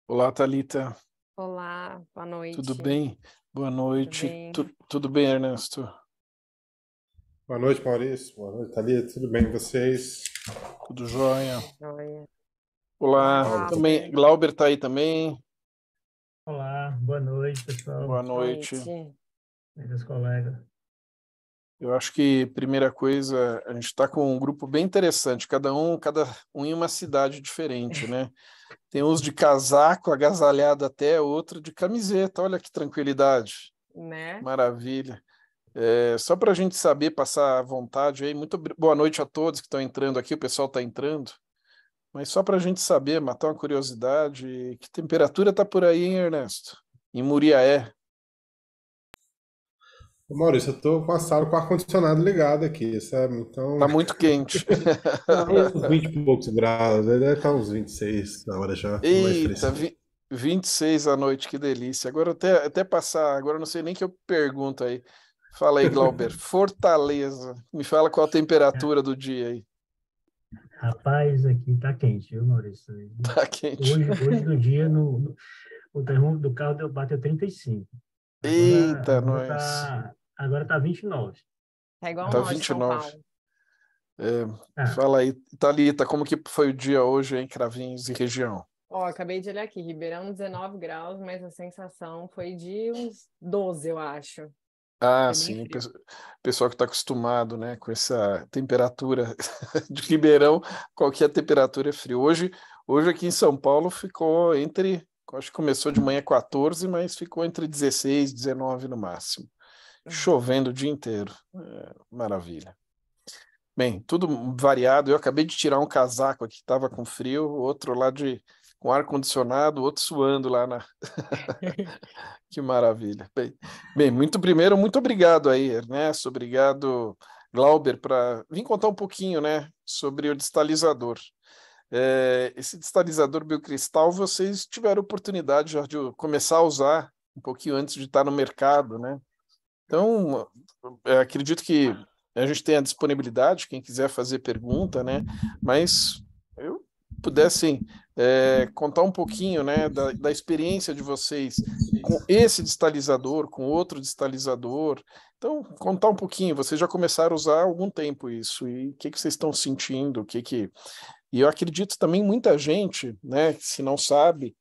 Olá, Thalita. Olá, boa Tudo noite. bem? Boa Tudo noite. bem? Tudo bem, Ernesto? Boa noite, Maurício. Boa noite, Thalita. Tudo bem com vocês? Tudo jóia? Joia. Olá, Olá, também. Glauber. Glauber está aí também. Olá, boa noite, pessoal, Boa noite. Noite. meus colegas. Eu acho que, primeira coisa, a gente está com um grupo bem interessante, cada um em uma cidade diferente, né? Tem uns de casaco, agasalhado até, outro de camiseta. Olha que tranquilidade. Né? Maravilha. Só para a gente saber, passar à vontade aí, boa noite a todos que estão entrando aqui, o pessoal está entrando. Mas só para a gente saber, matar uma curiosidade, que temperatura tá por aí, hein, Ernesto? Em Muriaé. Ô, Maurício, eu tô com a sala com o ar-condicionado ligado aqui, sabe? Então, Tá muito quente. tá uns 20 e poucos graus, deve estar uns 26 na hora já, mais Eita, fresquinho. 26 à noite, que delícia. Agora até passar, agora eu não sei nem que eu pergunto aí. Fala aí, Glauber. Fortaleza. Me fala qual a temperatura do dia aí. Rapaz, aqui tá quente, viu, Maurício? Tá quente. Hoje do dia, o termômetro do carro bateu 35. Agora, Eita, agora nós. tá, agora tá 29. Tá igual Tá nós de São 29. Paulo. Ah, Fala aí, Thalita, como que foi o dia hoje em Cravinhos e região? Ó, acabei de olhar aqui, Ribeirão 19 graus, mas a sensação foi de uns 12, eu acho. Ah, Foi bem sim, frio. pessoal que está acostumado, né, com essa temperatura de Ribeirão, qualquer temperatura é frio. Hoje aqui em São Paulo ficou acho que começou de manhã 14, mas ficou entre 16 e 19 no máximo. Chovendo o dia inteiro. Maravilha. Bem, tudo variado. Eu acabei de tirar um casaco aqui que estava com frio, outro lá com ar-condicionado, outro suando lá na. Que maravilha. Primeiro, muito obrigado aí, Ernesto, obrigado, Glauber, para vir contar um pouquinho, né, sobre o distalizador. Esse distalizador biocristal, vocês tiveram oportunidade já de começar a usar um pouquinho antes de estar no mercado, né? Então, acredito que a gente tem a disponibilidade, quem quiser fazer pergunta, né? Mas eu pudessem contar um pouquinho, né, da experiência de vocês com esse distalizador, com outro distalizador. Então, contar um pouquinho. Vocês já começaram a usar há algum tempo isso e o que que vocês estão sentindo? E eu acredito também muita gente, né, que se não sabe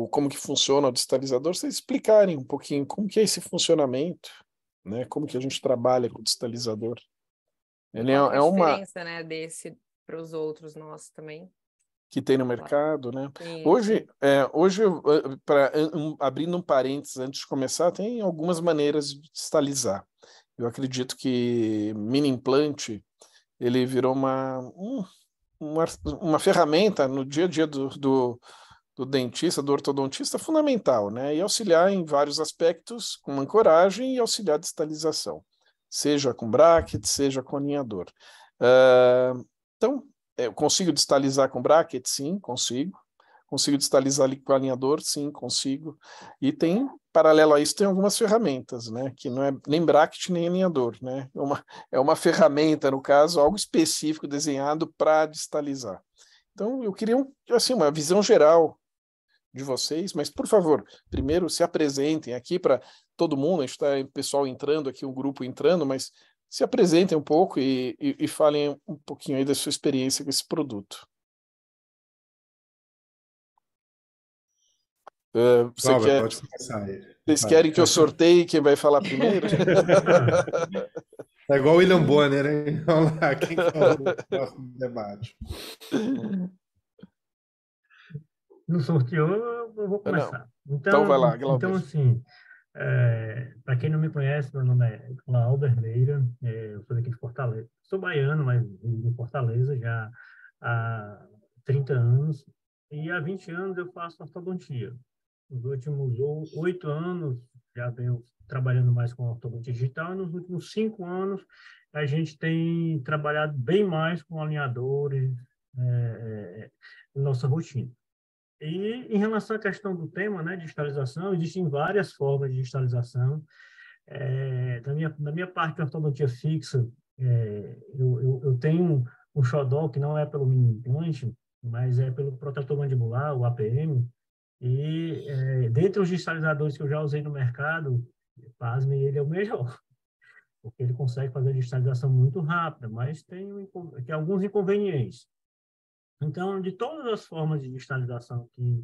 como que funciona o distalizador, vocês explicarem um pouquinho como que é esse funcionamento, né? Como que a gente trabalha com o distalizador. E Ele qual que é a uma diferença, né, desse para os outros nossos também? que tem no Claro. mercado, né? Isso. Hoje abrindo um parênteses antes de começar, tem algumas maneiras de distalizar. Eu acredito que mini implante ele virou uma ferramenta no dia a dia do dentista, do ortodontista, fundamental, né? E auxiliar em vários aspectos, com ancoragem e auxiliar a distalização, seja com bracket, seja com alinhador. Então, eu consigo distalizar com bracket? Sim, consigo. Consigo distalizar ali com alinhador? Sim, consigo. E tem, paralelo a isso, tem algumas ferramentas, né? Que não é nem bracket nem alinhador, né? É uma ferramenta, no caso, algo específico desenhado para distalizar. Então, eu queria assim, uma visão geral de vocês, mas por favor, primeiro se apresentem aqui para todo mundo, a gente está pessoal entrando aqui, um grupo entrando, mas se apresentem um pouco e falem um pouquinho aí da sua experiência com esse produto. Você Cláudio, quer, pode começar aí. vocês Vai. querem que eu sorteie quem vai falar primeiro? É igual o William Bonner, hein? Vamos lá, quem falou no próximo debate? no sorteio, eu vou Não. começar. Então vai Então, lá, então Glauber. assim, para quem não me conhece, meu nome é Glauber Meira, eu sou daqui de Fortaleza. Sou baiano, mas vivo em Fortaleza já há 30 anos. E há 20 anos eu faço ortodontia. Nos últimos 8 anos, já venho trabalhando mais com ortodontia digital, e nos últimos 5 anos, a gente tem trabalhado bem mais com alinhadores, nossa rotina. E em relação à questão do tema, né, digitalização, existem várias formas de digitalização. Da minha parte de ortodontia fixa, eu tenho um xodó que não é pelo mini implante, mas é pelo protetor mandibular, o APM, E dentre os digitalizadores que eu já usei no mercado, pasme, ele é o melhor, porque ele consegue fazer a digitalização muito rápida, mas tem alguns inconvenientes. Então, de todas as formas de digitalização que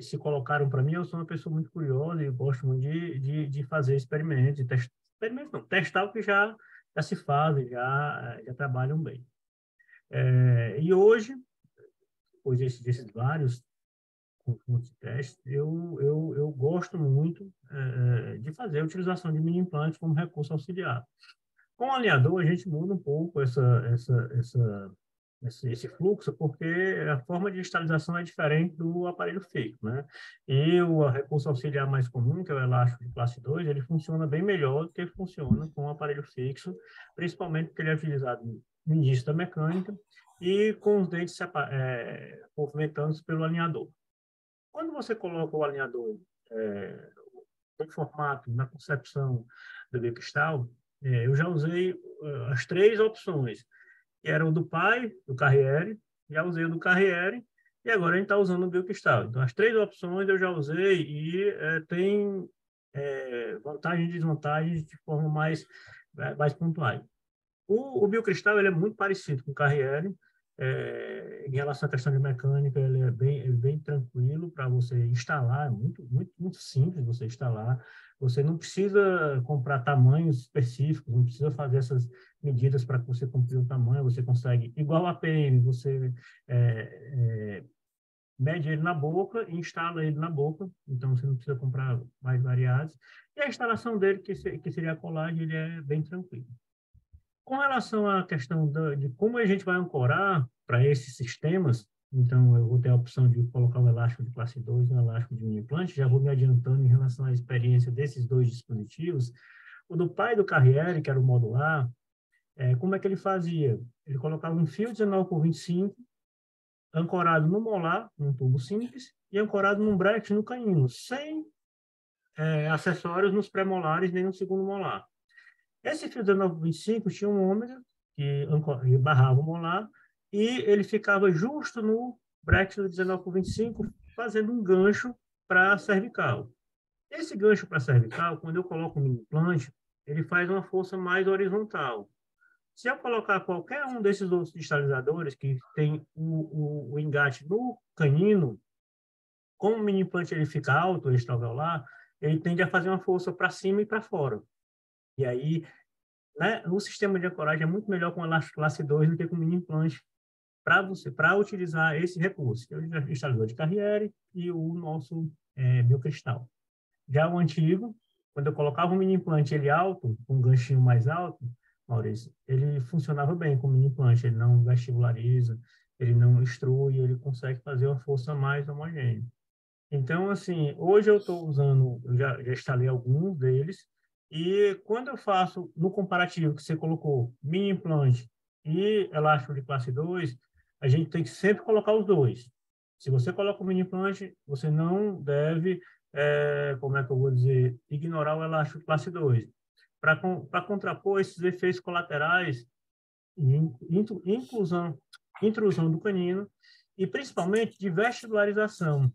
se colocaram para mim, eu sou uma pessoa muito curiosa e gosto muito de fazer experimentos, testar o que já se faz, já trabalham bem. E hoje, depois desses vários conjuntos de testes, eu gosto muito de fazer a utilização de mini implantes como recurso auxiliar. Com o alinhador, a gente muda um pouco esse fluxo, porque a forma de digitalização é diferente do aparelho fixo, né? E o recurso auxiliar mais comum, que é o elástico de classe 2, ele funciona bem melhor do que funciona com o aparelho fixo, principalmente porque ele é utilizado no início da mecânica e com os dentes movimentando-se pelo alinhador. Quando você coloca o alinhador no formato, na concepção do biocristal, eu já usei as 3 opções, que era o do pai, do Carriere, já usei o do Carriere, e agora a gente está usando o biocristal. Então, as 3 opções eu já usei e tem vantagens e desvantagens de forma mais pontuais. O biocristal ele é muito parecido com o Carriere, em relação à questão de mecânica, ele é bem tranquilo para você instalar, é muito simples você instalar. Você não precisa comprar tamanhos específicos, não precisa fazer essas medidas para que você cumprir o tamanho, você consegue, igual a APM, você mede ele na boca e instala ele na boca, então você não precisa comprar mais variados. E a instalação dele, que seria a colagem, ele é bem tranquilo. Com relação à questão de como a gente vai ancorar para esses sistemas, então eu vou ter a opção de colocar o elástico de classe 2 e o elástico de mini implante, já vou me adiantando em relação à experiência desses 2 dispositivos. O do pai do Carriere, que era o modular, como é que ele fazia? Ele colocava um fio 19x25, ancorado no molar, num tubo simples, e ancorado num bracket no canino, sem acessórios nos pré-molares nem no segundo molar. Esse fio 19x25 tinha um ômega que barrava o molar e ele ficava justo no bracket do 19x25, fazendo um gancho para a cervical. Esse gancho para a cervical, quando eu coloco o mini implante, ele faz uma força mais horizontal. Se eu colocar qualquer um desses outros digitalizadores que tem o engate no canino, como o mini implante ele fica alto, extraoveolar, ele tende a fazer uma força para cima e para fora. E aí, né, o sistema de ancoragem é muito melhor com a elástico classe 2 do que com o mini implante para utilizar esse recurso, que é o digitalizador de Carriere e o nosso biocristal. Já o antigo, quando eu colocava um mini implante ele alto, com um ganchinho mais alto, Maurício, ele funcionava bem com o mini implante, ele não vestibulariza, ele não extrui, ele consegue fazer uma força mais homogênea. Então, assim, hoje eu estou usando, eu já instalei alguns deles, e quando eu faço no comparativo que você colocou mini implante e elástico de classe 2, a gente tem que sempre colocar os 2. Se você coloca o mini implante, você não deve, como é que eu vou dizer, ignorar o elástico de classe 2. Para contrapor esses efeitos colaterais, intrusão do canino e principalmente de vestibularização.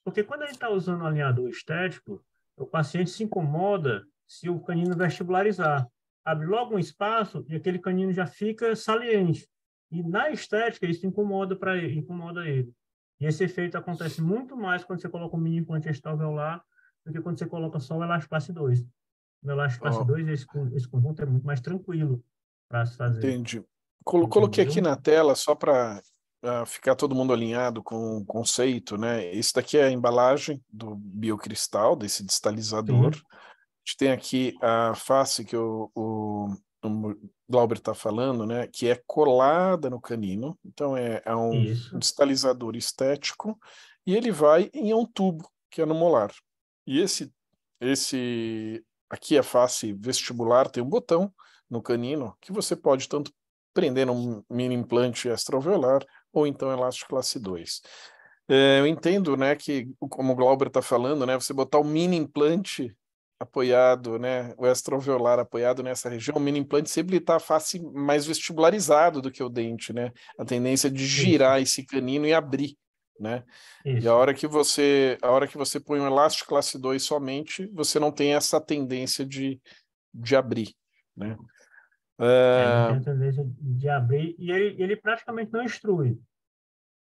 Porque quando a gente está usando um alinhador estético, o paciente se incomoda se o canino vestibularizar. Abre logo um espaço e aquele canino já fica saliente. E na estética, isso incomoda ele. E esse efeito acontece muito mais quando você coloca um mini implante extraoveolar do que quando você coloca só o elástico classe 2. No elástico classe 2, esse conjunto é muito mais tranquilo para se fazer. Entendi. Coloquei aqui na tela só para ficar todo mundo alinhado com o conceito, né? Esse daqui é a embalagem do biocristal, desse distalizador. Sim. A gente tem aqui a face que o Glauber está falando, né? Que é colada no canino. Então é um distalizador estético e ele vai em um tubo, que é no molar. E esse aqui, a face vestibular, tem um botão no canino que você pode tanto prender num mini implante extraoveolar ou então elástico classe 2. Eu entendo, né, que, como o Glauber está falando, né, você botar o mini implante apoiado, né, o extraoveolar apoiado nessa região, o mini implante sempre está a face mais vestibularizado do que o dente, né? A tendência de girar esse canino e abrir né? E Isso. a hora que você põe um elástico classe 2 somente, você não tem essa tendência de abrir, né? Não tem a tendência de abrir e ele praticamente não extrui,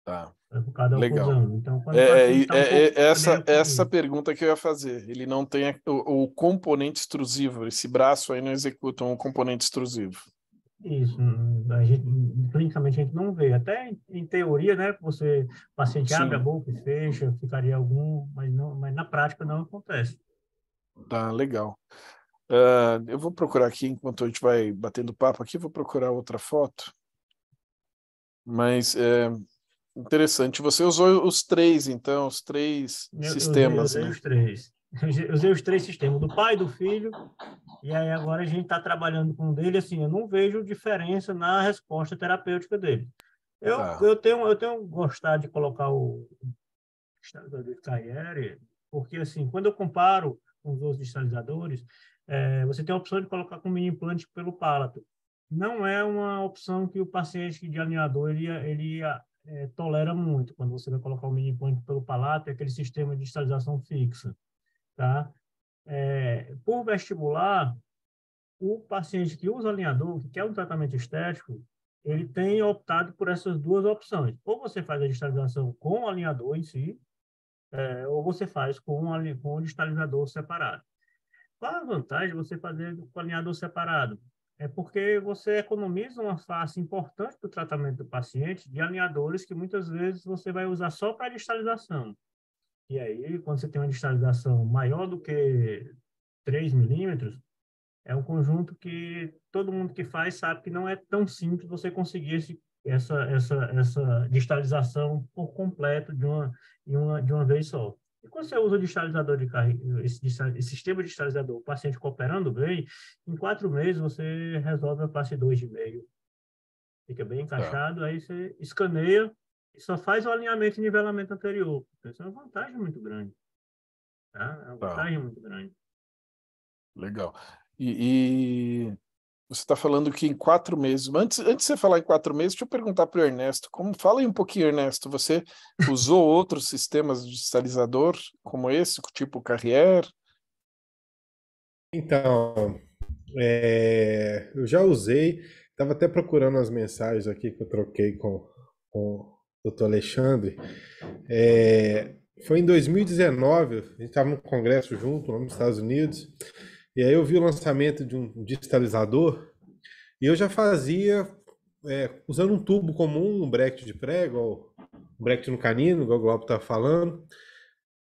Tá, por causa da legal. oclusão. Então, quando o paciente está um pouco bem Essa ocluído. pergunta que eu ia fazer. Ele não tem o componente extrusivo, esse braço aí não executa um componente extrusivo. Isso, a gente, clinicamente a gente não vê. Até em teoria, né, o paciente abre a Sim, boca e fecha, ficaria algum, mas na prática não acontece. tá, legal. Eu vou procurar aqui, enquanto a gente vai batendo papo aqui, vou procurar outra foto. Mas interessante. Você usou os três, então, os três Eu sistemas, usei né? os três. Eu usei os três sistemas, do pai, do filho, e aí agora a gente está trabalhando com o dele, assim, eu não vejo diferença na resposta terapêutica dele. Tá, Eu tenho gostado de colocar o estabilizador de Carriere, porque, assim, quando eu comparo com os outros digitalizadores, você tem a opção de colocar com mini implante pelo palato. Não é uma opção que o paciente de alinhador tolera muito, quando você vai colocar o mini implante pelo palato, é aquele sistema de digitalização fixa, tá? Por vestibular, o paciente que usa alinhador, que quer um tratamento estético, ele tem optado por essas duas opções. Ou você faz a digitalização com o alinhador em si, ou você faz com o digitalizador separado. Qual a vantagem de você fazer com o alinhador separado? É porque você economiza uma face importante do tratamento do paciente de alinhadores que muitas vezes você vai usar só para digitalização. E aí, quando você tem uma digitalização maior do que 3 milímetros, é um conjunto que todo mundo que faz sabe que não é tão simples você conseguir essa digitalização por completo de uma vez só. E quando você usa o digitalizador de carreira, esse sistema digitalizador, o paciente cooperando bem, em 4 meses você resolve a classe 2,5. Fica bem tá, encaixado, aí você escaneia e só faz o alinhamento e nivelamento anterior. Isso é uma vantagem muito grande. Tá? É uma tá, vantagem muito grande. legal. E você está falando que em 4 meses. Antes de você falar em 4 meses, deixa eu perguntar para o Ernesto. Fala aí um pouquinho, Ernesto. Você usou outros sistemas de digitalizador como esse, tipo Carrier? Então, eu já usei, estava até procurando as mensagens aqui que eu troquei com o doutor Alexandre. Foi em 2019, a gente estava num congresso junto lá nos Estados Unidos, e aí eu vi o lançamento de um digitalizador, e eu já fazia usando um tubo comum, um bracket de prego, igual um bracket no canino, igual o Globo está falando.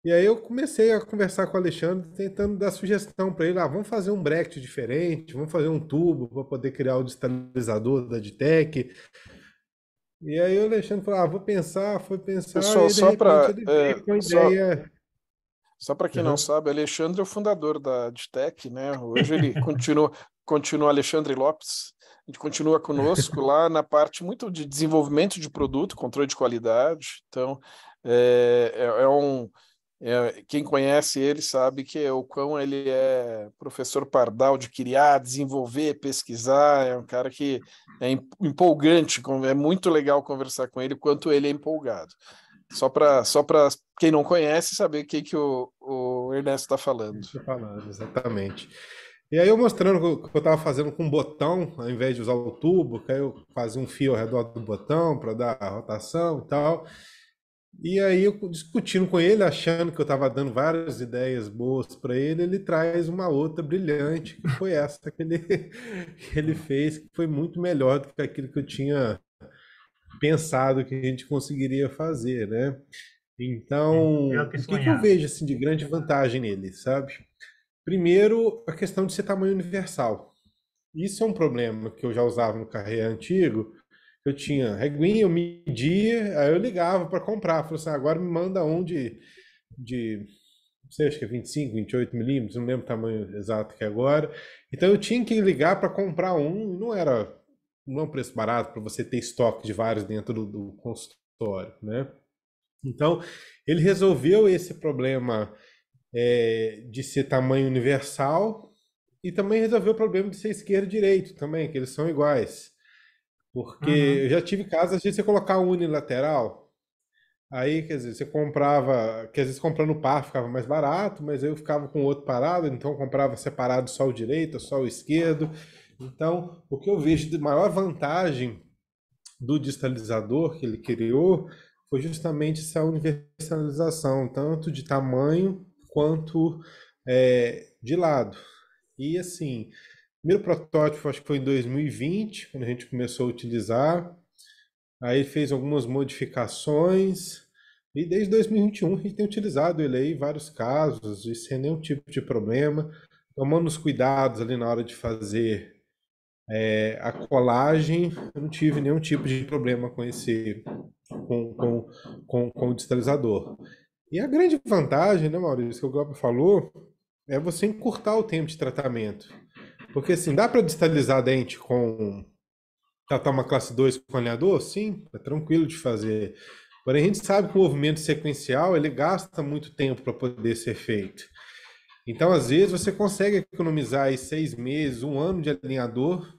E aí eu comecei a conversar com o Alexandre, tentando dar sugestão para ele, vamos fazer um bracket diferente, vamos fazer um tubo para poder criar o digitalizador da Ditec. E aí o Alexandre falou, vou pensar, foi pensar, e Pessoal, aí de repente ele veio com a ideia. só para quem não Aham. sabe, Alexandre é o fundador da Adtech, né? Hoje ele continua Alexandre Lopes. A gente continua conosco lá na parte muito de desenvolvimento de produto, controle de qualidade. Então, é, é, é um quem conhece ele sabe que o quão ele é professor pardal de criar, desenvolver, pesquisar. É um cara que é empolgante, é muito legal conversar com ele, quanto ele é empolgado. Só para quem não conhece saber o que o Ernesto está falando. Tô falando, exatamente. E aí eu mostrando o que eu estava fazendo com um botão, ao invés de usar o tubo, que aí eu fazia um fio ao redor do botão para dar a rotação e tal. E aí eu discutindo com ele, achando que eu estava dando várias ideias boas para ele, ele traz uma outra brilhante, que foi essa que ele, que ele fez, que foi muito melhor do que aquilo que eu tinha pensado que a gente conseguiria fazer, né? Então, Pior que o que que eu sonhar. vejo assim de grande vantagem nele, sabe? Primeiro, a questão de ser tamanho universal. Isso é um problema que eu já usava no carreira antigo. Eu tinha reguinha, eu media, aí eu ligava para comprar. Falei assim, agora me manda um de não sei, acho que é 25, 28 milímetros, não lembro o tamanho exato que é agora. Então eu tinha que ligar para comprar um, e não é um preço barato para você ter estoque de vários dentro do consultório, né? Então ele resolveu esse problema de ser tamanho universal e também resolveu o problema de ser esquerdo e direito também, que eles são iguais. Porque Uhum. eu já tive casos de você colocar um unilateral. Aí, quer dizer, você comprava, que às vezes comprando o par ficava mais barato, mas aí eu ficava com o outro parado, então eu comprava separado só o direito, só o esquerdo. Então, o que eu vejo de maior vantagem do distalizador que ele criou foi justamente essa universalização, tanto de tamanho quanto de lado. E assim, primeiro protótipo acho que foi em 2020, quando a gente começou a utilizar. Aí fez algumas modificações. E desde 2021 a gente tem utilizado ele aí em vários casos, e sem nenhum tipo de problema, tomando os cuidados ali na hora de fazer a colagem. Eu não tive nenhum tipo de problema com esse com o distalizador. E a grande vantagem, né, Maurício, que o Glauber falou, é você encurtar o tempo de tratamento. Porque assim, dá para distalizar dente com tratar uma classe 2 com alinhador? Sim, é tranquilo de fazer. Porém, a gente sabe que o movimento sequencial ele gasta muito tempo para poder ser feito. Então, às vezes, você consegue economizar aí 6 meses, um ano de alinhador,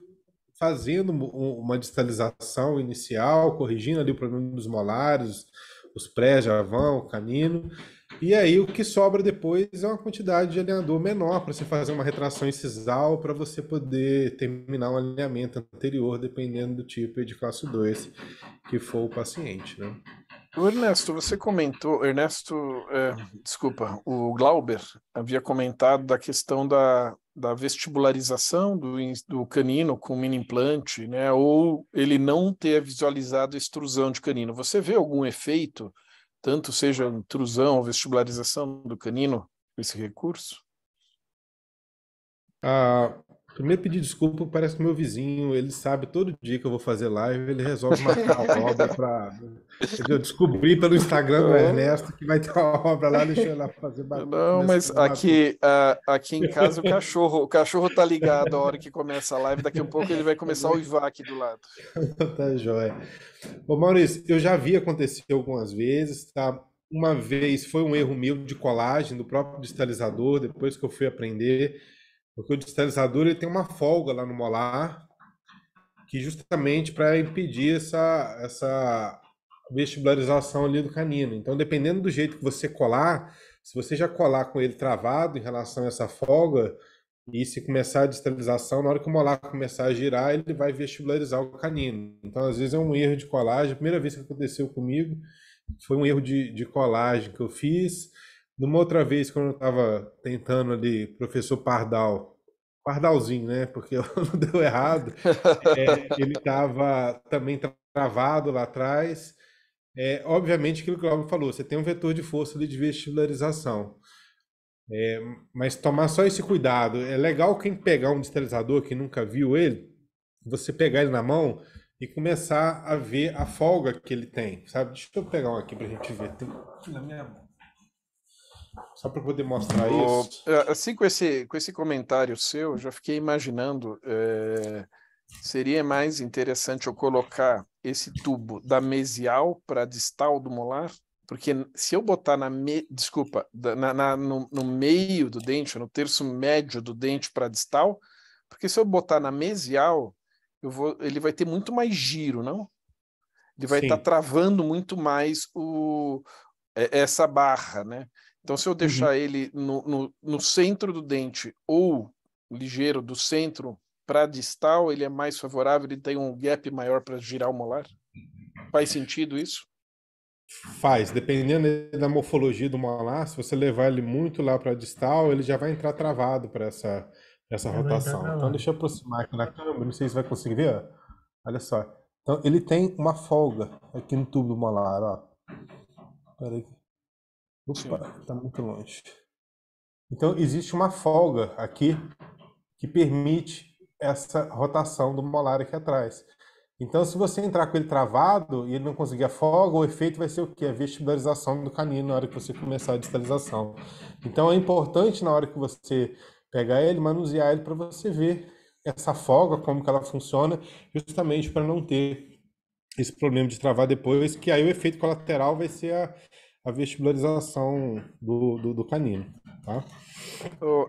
fazendo uma distalização inicial, corrigindo ali o problema dos molares, os pré-javão, o canino. E aí o que sobra depois é uma quantidade de alinhador menor para você fazer uma retração incisal para você poder terminar um alinhamento anterior, dependendo do tipo de classe 2 que for o paciente, né? O Ernesto, você comentou, desculpa, o Glauber havia comentado da questão da vestibularização do canino com mini implante, né? Ou ele não ter visualizado a extrusão de canino. Você vê algum efeito, tanto seja intrusão ou vestibularização do canino, com esse recurso? Primeiro pedir desculpa, parece que meu vizinho, ele sabe todo dia que eu vou fazer live, ele resolve marcar a obra para... Eu descobri pelo Instagram do Ernesto que vai ter uma obra lá, deixa eu ir lá fazer Não, mas aqui em casa o cachorro tá ligado a hora que começa a live, daqui a pouco ele vai começar a uivar aqui do lado. Tá joia. Ô Maurício, eu já vi acontecer algumas vezes, tá? Uma vez foi um erro meu de colagem do próprio distalizador, depois que eu fui aprender, porque o distalizador ele tem uma folga lá no molar, que justamente para impedir essa vestibularização ali do canino. Então, dependendo do jeito que você colar, se você já colar com ele travado em relação a essa folga, e se começar a distalização, na hora que o molar começar a girar, ele vai vestibularizar o canino. Então, às vezes é um erro de colagem. A primeira vez que aconteceu comigo foi um erro de colagem que eu fiz. Numa outra vez, quando eu estava tentando ali, professor Pardalzinho, né? Porque não deu errado. Ele estava também travado lá atrás. Obviamente, aquilo que o Glauber falou, você tem um vetor de força ali de vestibularização. Mas tomar só esse cuidado. É legal quem pegar um distalizador que nunca viu ele, você pegar ele na mão e começar a ver a folga que ele tem, sabe? Deixa eu pegar um aqui pra gente ver. Tem aqui na minha mão. Só para poder mostrar isso. Assim, com esse comentário seu, eu já fiquei imaginando, seria mais interessante eu colocar esse tubo da mesial para distal do molar? Porque se eu botar no meio do dente, no terço médio do dente para distal, porque se eu botar na mesial, ele vai ter muito mais giro, não? Ele vai estar travando muito mais essa barra, né? Então, se eu deixar ele no centro do dente ou ligeiro do centro para distal, ele é mais favorável, ele tem um gap maior para girar o molar? Faz sentido isso? Faz, dependendo da morfologia do molar, se você levar ele muito lá para distal, ele já vai entrar travado para essa rotação. Então, deixa eu aproximar aqui na câmera, não sei se vai conseguir ver. Ó. Olha só. Então, ele tem uma folga aqui no tubo do molar, ó. Peraí. Opa, tá muito longe. Então, existe uma folga aqui que permite essa rotação do molar aqui atrás. Então, se você entrar com ele travado e ele não conseguir a folga, o efeito vai ser o quê? A vestibularização do canino na hora que você começar a distalização. Então, é importante na hora que você pegar ele, manusear ele para você ver essa folga, como que ela funciona, justamente para não ter esse problema de travar depois, que aí o efeito colateral vai ser a vestibularização do canino, tá?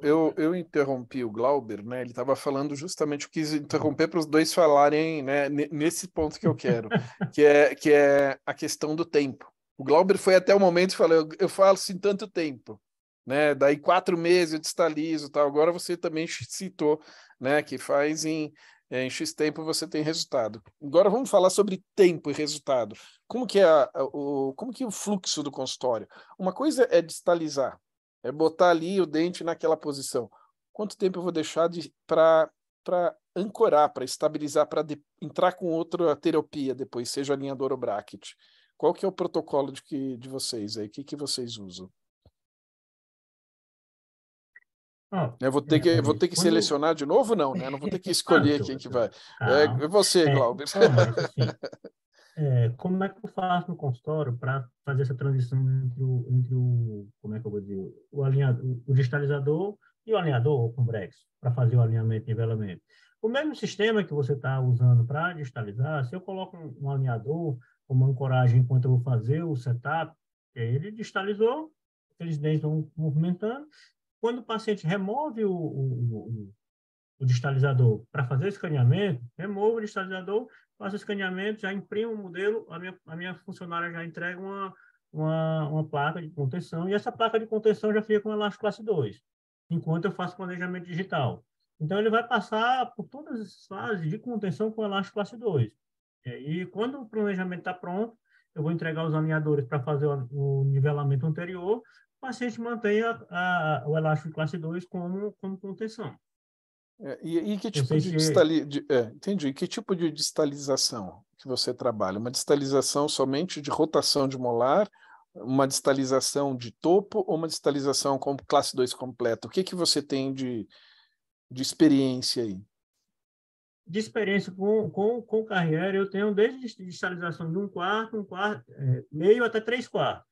Eu interrompi o Glauber, né? Ele estava falando justamente, eu quis interromper para os dois falarem, né, nesse ponto que eu quero, que é a questão do tempo. O Glauber foi até o momento e falou, eu faço em tanto tempo, né? Daí 4 meses eu distalizo, tal. Agora você também citou, né, que faz em X tempo você tem resultado. Agora vamos falar sobre tempo e resultado. Como que é como que é o fluxo do consultório? Uma coisa é distalizar, é botar ali o dente naquela posição. Quanto tempo eu vou deixar para ancorar, para estabilizar, para entrar com outra terapia depois, seja alinhador ou bracket? Qual que é o protocolo de vocês aí? O que vocês usam? Ó, Eu vou ter que quando... selecionar de novo, não, né? Não vou ter que Ah, escolher quem que vai. calma. É você, Glauber. Mas assim, como é que eu faço no consultório para fazer essa transição como é que eu vou dizer, o alinhador, o distalizador e o alinhador com brex, para fazer o alinhamento e nivelamento? O mesmo sistema que você está usando para distalizar, se eu coloco um alinhador, uma ancoragem enquanto eu vou fazer o setup, ele distalizou, aqueles dentes vão movimentando. Quando o paciente remove o distalizador para fazer o escaneamento, removo o distalizador, faço o escaneamento, já imprimo o modelo, a minha funcionária já entrega uma placa de contenção, e essa placa de contenção já fica com elástico classe 2, enquanto eu faço planejamento digital. Então, ele vai passar por todas as fases de contenção com elástico classe 2. E quando o planejamento está pronto, eu vou entregar os alinhadores para fazer o nivelamento anterior, o paciente mantém o elástico classe 2 como contenção. E que Não tipo sei de, se entendi. Que tipo de distalização que você trabalha? Uma distalização somente de rotação de molar, uma distalização de topo ou uma distalização com classe 2 completa? O que você tem de experiência aí? de experiência com carreira, eu tenho desde distalização de um quarto, meio até 3/4.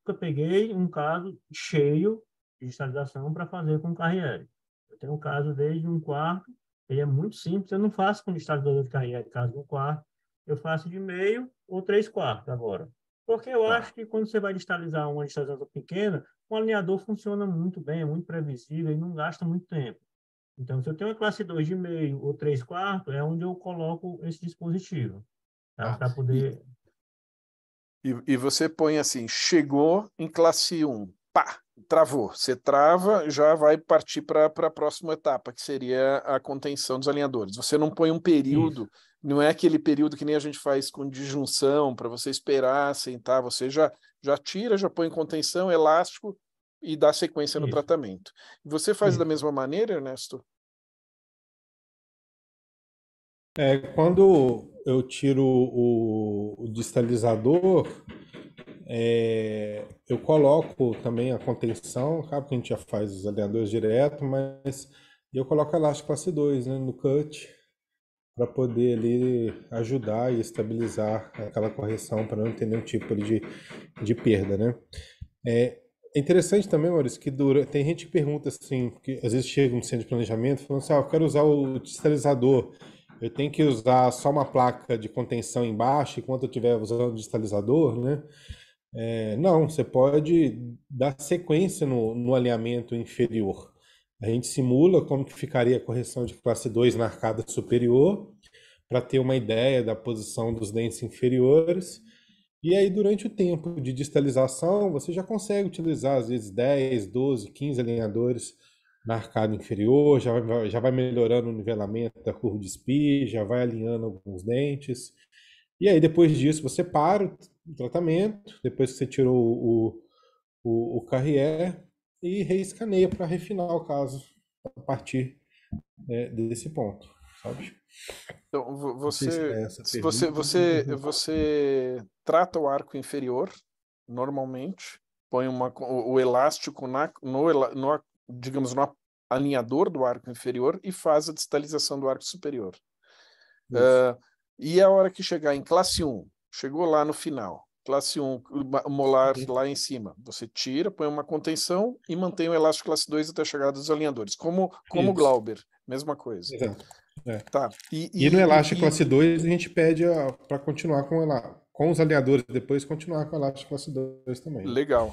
Eu peguei um caso cheio de distalização para fazer com carreira. Eu tenho um caso desde um quarto, ele é muito simples, eu não faço com distalizador de carreira, caso de um quarto, eu faço de meio ou 3/4 agora. Porque eu Tá. acho que quando você vai distalizar uma distalização pequena, o alinhador funciona muito bem, é muito previsível e não gasta muito tempo. Então, se eu tenho uma classe 2 de meio ou 3/4, é onde eu coloco esse dispositivo, tá? Tá. Para poder... E você põe assim, chegou em classe 1, pá, travou. Você trava, já vai partir para a próxima etapa, que seria a contenção dos alinhadores. Você não põe um período, Isso, não é aquele período que nem a gente faz com disjunção, para você esperar, sentar, você já tira, já põe contenção, elástico e dá sequência no isso, tratamento. Você faz da isso. mesma maneira, Ernesto? Quando eu tiro o distalizador, eu coloco também a contenção, acaba que a gente já faz os alinhadores direto, mas eu coloco elástico classe 2, né, no cut, para poder ali ajudar e estabilizar aquela correção, para não ter nenhum tipo ali de perda, né? É interessante também, Maurício, que tem gente que pergunta assim, que às vezes chega no centro de planejamento falando assim, eu quero usar o distalizador, eu tenho que usar só uma placa de contenção embaixo enquanto eu estiver usando o distalizador, né? Não, você pode dar sequência no alinhamento inferior. A gente simula como que ficaria a correção de classe 2 na arcada superior, para ter uma ideia da posição dos dentes inferiores. E aí, durante o tempo de distalização, você já consegue utilizar, às vezes, 10, 12, 15 alinhadores na arcada inferior, já vai melhorando o nivelamento da curva de SPI, já vai alinhando alguns dentes. E aí, depois disso, você para o tratamento, depois que você tirou o Carrier, e reescaneia para refinar o caso a partir desse ponto, sabe? Então, Não sei se é essa a se você, pergunta. você trata o arco inferior normalmente, põe o elástico digamos, no alinhador do arco inferior e faz a distalização do arco superior. Isso. E a hora que chegar em classe 1, chegou lá no final, classe 1, o molar lá em cima, você tira, põe uma contenção e mantém o elástico classe 2 até a chegada dos alinhadores, como o Isso. Glauber, mesma coisa. Exato. Tá. E no elástico classe 2, a gente pede para continuar com os alinhadores, depois continuar com o elástico classe 2 também. Legal,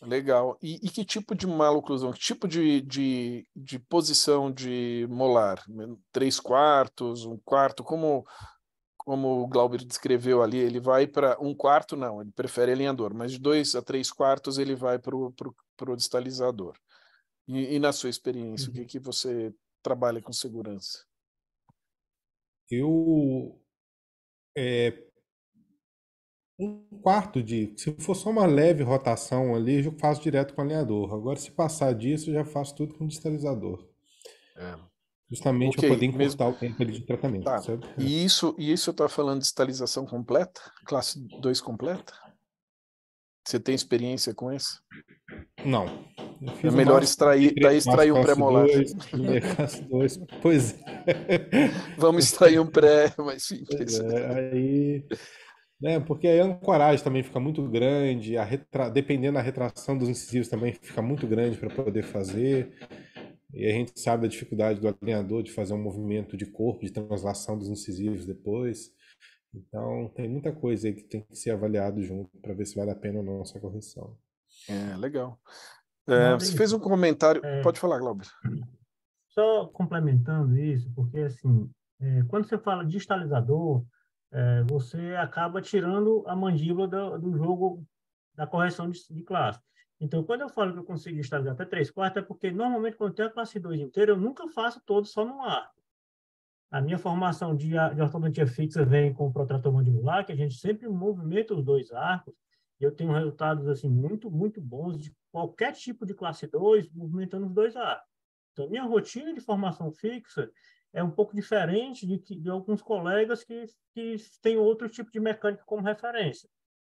legal. E que tipo de maloclusão, que tipo de posição de molar? 3/4, 1/4, como o Glauber descreveu ali, ele vai para 1/4, não, ele prefere alinhador, mas de 2 a 3/4 ele vai para o distalizador. E na sua experiência, o que você trabalha com segurança? Eu 1/4 se for só uma leve rotação ali, eu faço direto com alinhador. Agora, se passar disso, eu já faço tudo com distalizador. Justamente para poder mesmo. encurtar o tempo ali de tratamento, Tá. sabe? E isso está falando de distalização completa? Classe 2 completa? Você tem experiência com isso? Não. Eu fiz É o melhor máximo de extrair um classe pré-molar. 2, classe 2. Pois é. Vamos extrair um pré mais Pois simples. é, aí, né, porque aí a ancoragem também fica muito grande, dependendo da retração dos incisivos também fica muito grande para poder fazer. E a gente sabe da dificuldade do alinhador de fazer um movimento de corpo, de translação dos incisivos depois. Então, tem muita coisa aí que tem que ser avaliado junto para ver se vale a pena ou não essa correção. Legal. Você fez Maurício, um comentário. Pode falar, Glauber. só complementando isso, porque assim, quando você fala de distalizador, você acaba tirando a mandíbula do jogo da correção de classe. Então, quando eu falo que eu consigo distalizar até 3/4, é porque normalmente quando eu tenho a classe 2 inteira, eu nunca faço todo só no ar. A minha formação de ortodontia fixa vem com o protrator mandibular, que a gente sempre movimenta os dois arcos, e eu tenho resultados assim muito, muito bons de qualquer tipo de classe 2 movimentando os dois arcos. Então, minha rotina de formação fixa é um pouco diferente de alguns colegas que têm outro tipo de mecânica como referência.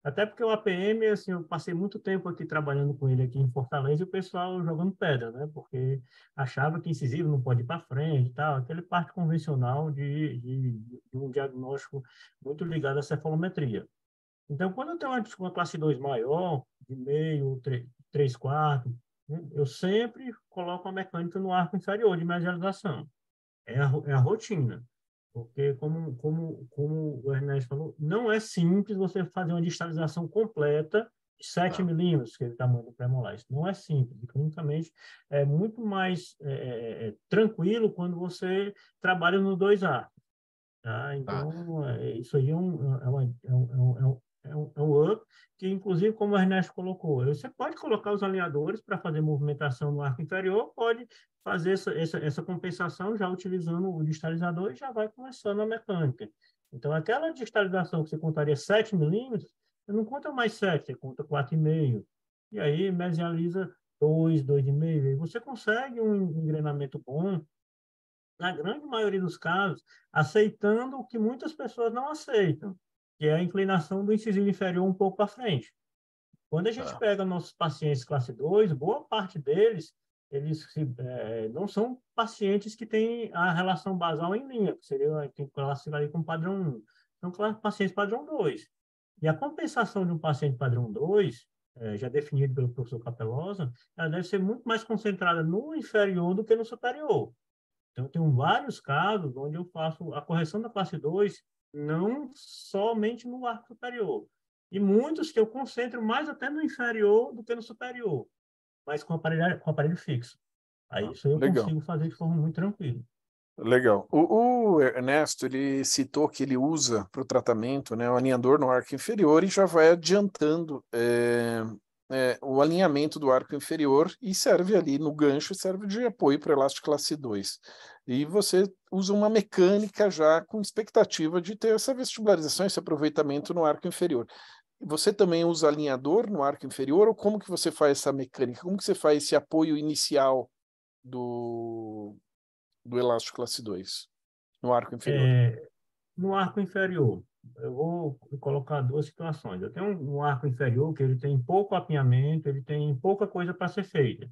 Até porque o APM, assim, eu passei muito tempo aqui trabalhando com ele aqui em Fortaleza e o pessoal jogando pedra, né? Porque achava que incisivo não pode ir para frente e tal, aquele parte convencional de um diagnóstico muito ligado à cefalometria. Então, quando eu tenho uma classe 2 maior, de meio, 3/4, né, eu sempre coloco a mecânica no arco inferior de medialização. É a rotina. Porque, como o Ernesto falou, não é simples você fazer uma distalização completa de 7 milímetros, que é o tamanho do premolar. Isso não é simples. E, clinicamente, é muito mais tranquilo quando você trabalha nos dois arcos. Tá? Então, isso aí é um up, que inclusive, como o Ernesto colocou, você pode colocar os alinhadores para fazer movimentação no arco inferior, pode fazer essa compensação já utilizando o distalizador e já vai começando a mecânica. Então, aquela distalização que você contaria 7 milímetros, você não conta mais 7, você conta 4,5. E aí, mesializa 2, 2,5. E você consegue um engrenamento bom, na grande maioria dos casos, aceitando o que muitas pessoas não aceitam, que é a inclinação do incisivo inferior um pouco para frente. Quando a gente pega nossos pacientes classe 2, boa parte deles, eles não são pacientes que têm a relação basal em linha, que seria que classificaria como padrão 1. São pacientes padrão 2. E a compensação de um paciente padrão 2, já definido pelo professor Capelosa, ela deve ser muito mais concentrada no inferior do que no superior. Então, eu tenho vários casos onde eu faço a correção da classe 2 não somente no arco superior. E muitos que eu concentro mais até no inferior do que no superior, mas com aparelho fixo. Aí isso eu Legal. consigo fazer de forma muito tranquila. Legal. O Ernesto, ele citou que ele usa para o tratamento, né, o alinhador no arco inferior e já vai adiantando o alinhamento do arco inferior e serve ali no gancho, serve de apoio para elástico classe 2. E você usa uma mecânica já com expectativa de ter essa vestibularização, esse aproveitamento no arco inferior. Você também usa alinhador no arco inferior ou como que você faz essa mecânica? Como que você faz esse apoio inicial do elástico classe 2 no arco inferior? No arco inferior, eu vou colocar duas situações. Eu tenho um arco inferior que ele tem pouco apinhamento, ele tem pouca coisa para ser feita.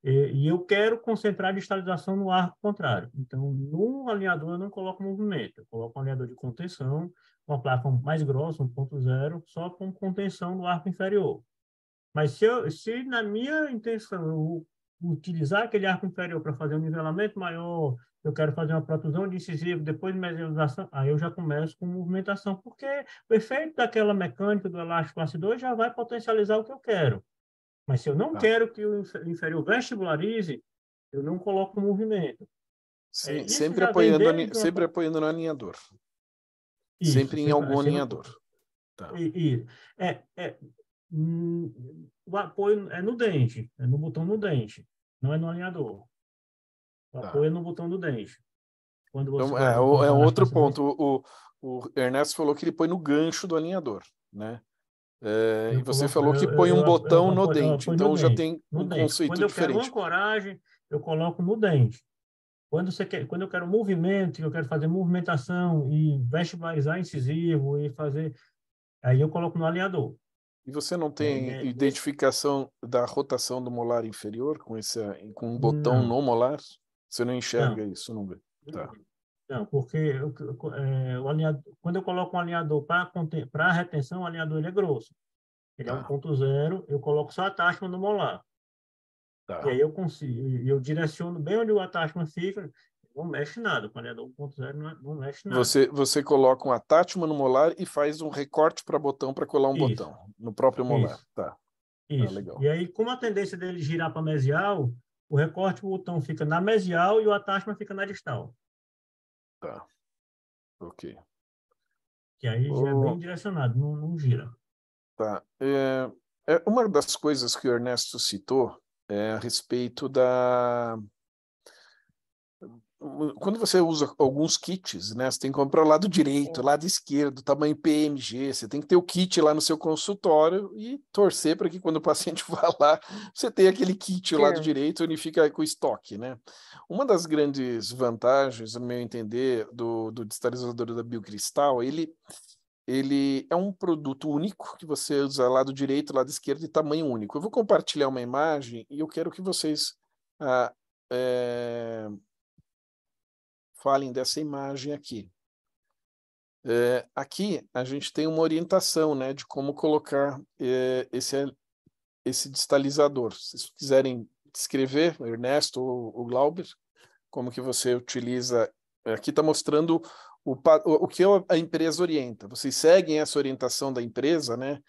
E eu quero concentrar a distalização no arco contrário. Então, no alinhador eu não coloco movimento, eu coloco um alinhador de contenção, uma placa mais grossa, 1.0, só com contenção do arco inferior. Mas se na minha intenção eu utilizar aquele arco inferior para fazer um nivelamento maior, eu quero fazer uma protusão de incisivo, depois de mesialização, aí eu já começo com movimentação, porque o efeito daquela mecânica do elástico classe 2 já vai potencializar o que eu quero. Mas se eu não quero que o inferior vestibularize, eu não coloco movimento. Sim, Isso já vem desde sempre apoiando no alinhador. Sempre em algum sempre alinhador. Tá. É, é, o apoio é no dente, é no botão no dente, não é no alinhador. O Tá. apoio é no botão do dente. Quando você Então, vai é utilizar na outro estação, ponto. O Ernesto falou que ele põe no gancho do alinhador, né? E eu você coloco, falou que põe um botão no eu dente, apoio no então já dente. tem No um dente. Quando conceito eu quero diferente. ancoragem, eu coloco no dente. Quando eu quero movimento, eu quero fazer movimentação e vestibularizar incisivo e fazer, aí eu coloco no alinhador. E você não É, tem nesse, identificação da rotação do molar inferior com um botão não, no molar? Você não enxerga não. isso, não vê? Tá. Não, porque o alinhador, quando eu coloco um alinhador para retenção, o alinhador ele é grosso. Ele é Tá. 1.0, eu coloco só a attachment no molar. E Tá. aí eu consigo, eu direciono bem onde o attachment fica, não mexe nada. O alinhador 1.0 não mexe nada. Você coloca um attachment no molar e faz um recorte para botão para colar um Isso, botão no próprio molar. isso, Tá. Ah, isso. E legal. aí, como a tendência dele girar para mesial, o recorte do botão fica na mesial e o attachment fica na distal. Tá. Ok. Que aí já é bem Ô, direcionado, não gira. tá. Uma das coisas que o Ernesto citou é a respeito da. Quando você usa alguns kits, né? Você tem que comprar o lado direito, o Sim. lado esquerdo, tamanho PMG. Você tem que ter o kit lá no seu consultório e torcer para que quando o paciente vá lá, você tenha aquele kit, o lado Firme. direito, unifica com o estoque, né? Uma das grandes vantagens, no meu entender, do destabilizador da Biocristal, ele é um produto único que você usa lado direito, lado esquerdo e tamanho único. Eu vou compartilhar uma imagem e eu quero que vocês ah, é, falem dessa imagem aqui. Aqui a gente tem uma orientação, né, de como colocar esse distalizador. Se vocês quiserem descrever, Ernesto ou o Glauber, como que você utiliza. Aqui está mostrando o que a empresa orienta. Vocês seguem essa orientação da empresa, né?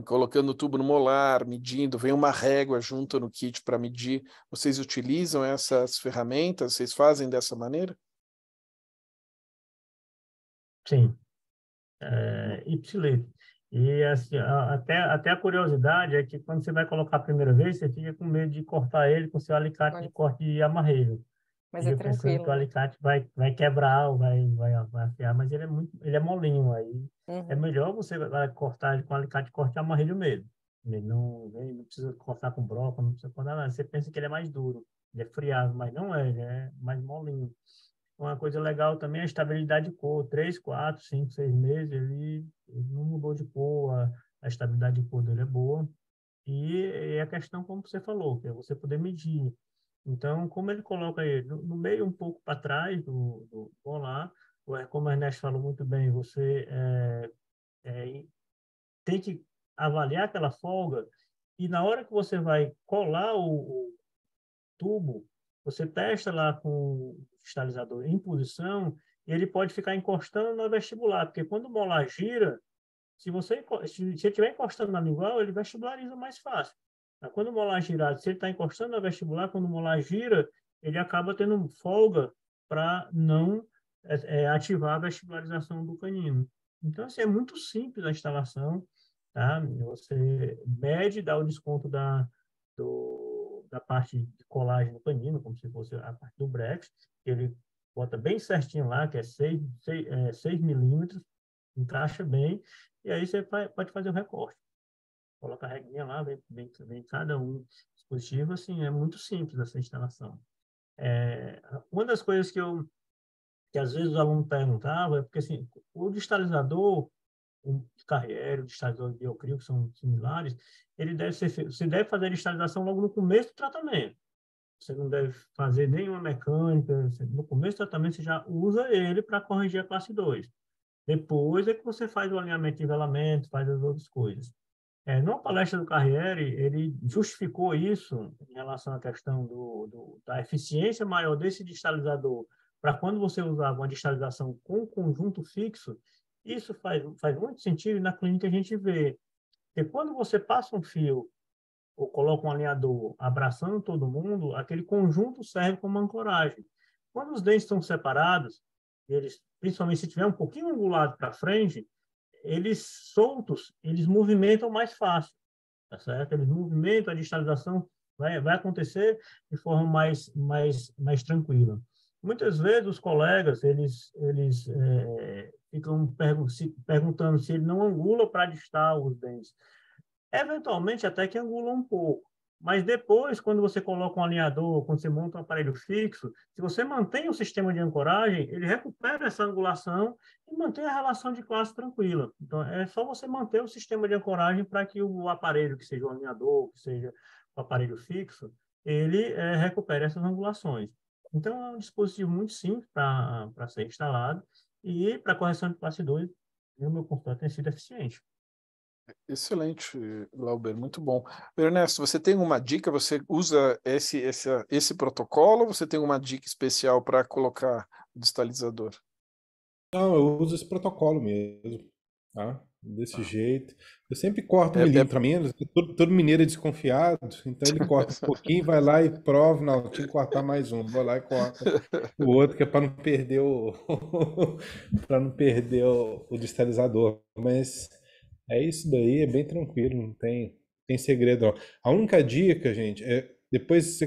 Colocando o tubo no molar, medindo, vem uma régua junto no kit para medir. Vocês utilizam essas ferramentas? Vocês fazem dessa maneira? Sim. Ipsilete. E assim, até a curiosidade é que quando você vai colocar a primeira vez, você fica com medo de cortar ele com seu alicate de Mas, corte de amarrelho. mas é Fica pensando que o tranquilo, né? alicate vai quebrar ou vai afiar, mas ele é molinho. Aí é Uhum. melhor você vai cortar ele com alicate de corte de amarrelho mesmo. Ele não precisa cortar com broca, não precisa cortar nada. Você pensa que ele é mais duro, ele é friável, mas não é, ele é mais molinho. Uma coisa legal também é a estabilidade de cor. 3, 4, 5, 6 meses, ele não mudou de cor, a estabilidade de cor dele é boa. E é a questão, como você falou, que é você poder medir. Então, como ele coloca ele no meio, um pouco para trás do colar, como o Ernesto falou muito bem, você tem que avaliar aquela folga e na hora que você vai colar o tubo, você testa lá com o cristalizador em posição, e ele pode ficar encostando na vestibular, porque quando o molar gira, se ele estiver encostando na lingual, ele vestibulariza mais fácil. Mas quando o molar girado, se ele está encostando na vestibular, quando o molar gira, ele acaba tendo folga para não ativar a vestibularização do canino. Então, assim, é muito simples a instalação, tá? Você mede, dá o desconto da parte de colagem do canino, como se fosse a parte do Brex, que ele bota bem certinho lá, que é 6 milímetros, encaixa bem, e aí você pode fazer o recorte. Coloca a regrinha lá, vem cada um dispositivo, assim, é muito simples essa instalação. Uma das coisas que às vezes os alunos perguntavam é porque, assim, o distalizador, o Carriere, o distalizador de Biocrio, que são similares, você deve fazer a distalização logo no começo do tratamento. Você não deve fazer nenhuma mecânica. No começo do tratamento, você já usa ele para corrigir a classe 2. Depois é que você faz o alinhamento de nivelamento, faz as outras coisas. Numa palestra do Carriere, ele justificou isso em relação à questão da eficiência maior desse distalizador para quando você usava uma distalização com conjunto fixo. Isso faz muito sentido e na clínica a gente vê. Porque quando você passa um fio ou coloca um alinhador abraçando todo mundo, aquele conjunto serve como ancoragem. Quando os dentes estão separados, eles, principalmente se tiver um pouquinho angulado para frente, eles soltos, eles movimentam mais fácil, tá certo? Eles movimentam, a distalização vai acontecer de forma mais tranquila. Muitas vezes os colegas, eles ficam se perguntando se ele não angula para distar os dentes. Eventualmente até que angula um pouco, mas depois, quando você coloca um alinhador, quando você monta um aparelho fixo, se você mantém o sistema de ancoragem, ele recupera essa angulação e mantém a relação de classe tranquila. Então, é só você manter o sistema de ancoragem para que o aparelho, que seja o alinhador, que seja o aparelho fixo, ele recupere essas angulações. Então, é um dispositivo muito simples para ser instalado e para correção de classe 2, no meu consultório tem sido eficiente. Excelente, Glauber, muito bom. Ernesto, você tem uma dica? Você usa esse protocolo ou você tem uma dica especial para colocar o distalizador? Não, eu uso esse protocolo mesmo, tá? Desse jeito. Eu sempre corto um É, milímetro a menos, todo mineiro é desconfiado, então ele corta um pouquinho, vai lá e prova, não, tinha que cortar mais um, vou lá e corta o outro, que é para não perder para não perder o distalizador. Mas é isso daí, é bem tranquilo, não tem segredo não. A única dica, gente, é depois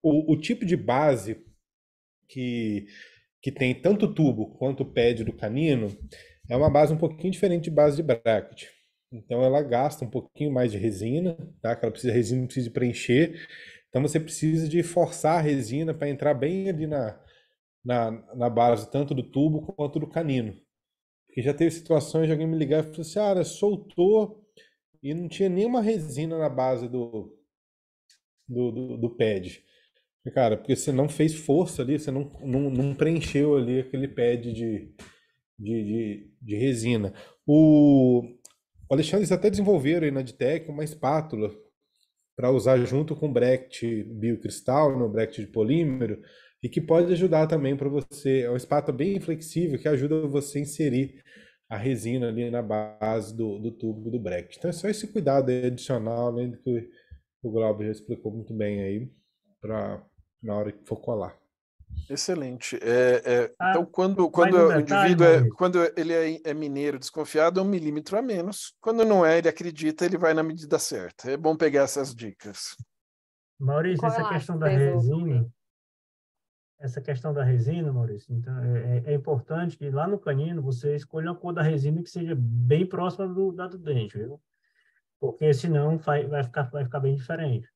o tipo de base que que tem tanto o tubo quanto o pad do canino, é uma base um pouquinho diferente de base de bracket. Então ela gasta um pouquinho mais de resina, tá? Que ela precisa, a resina não precisa de preencher. Então você precisa de forçar a resina para entrar bem ali na base, tanto do tubo quanto do canino. Porque já teve situações de alguém me ligar e falar assim, ah, soltou e não tinha nenhuma resina na base do pad. Cara, porque você não fez força ali, você não preencheu ali aquele pad de resina. O Alexandre, eles até desenvolveram aí na Ditec uma espátula para usar junto com o bracket biocristal, no bracket de polímero, e que pode ajudar também para você. É uma espátula bem flexível que ajuda você a inserir a resina ali na base do tubo do bracket. Então é só esse cuidado aí adicional, além do que o Glauber já explicou muito bem aí, para na hora que for colar. Excelente. Então, Ah, quando mais um o detalhe, indivíduo Maurício. quando ele é mineiro desconfiado, é 1 milímetro a menos. Quando não é, ele acredita, ele vai na medida certa. É bom pegar essas dicas. E Maurício, qual essa questão da elástico você usa resina, também? Maurício, então é importante que lá no canino você escolha uma cor da resina que seja bem próxima da do dente, viu? Porque senão vai ficar bem diferente.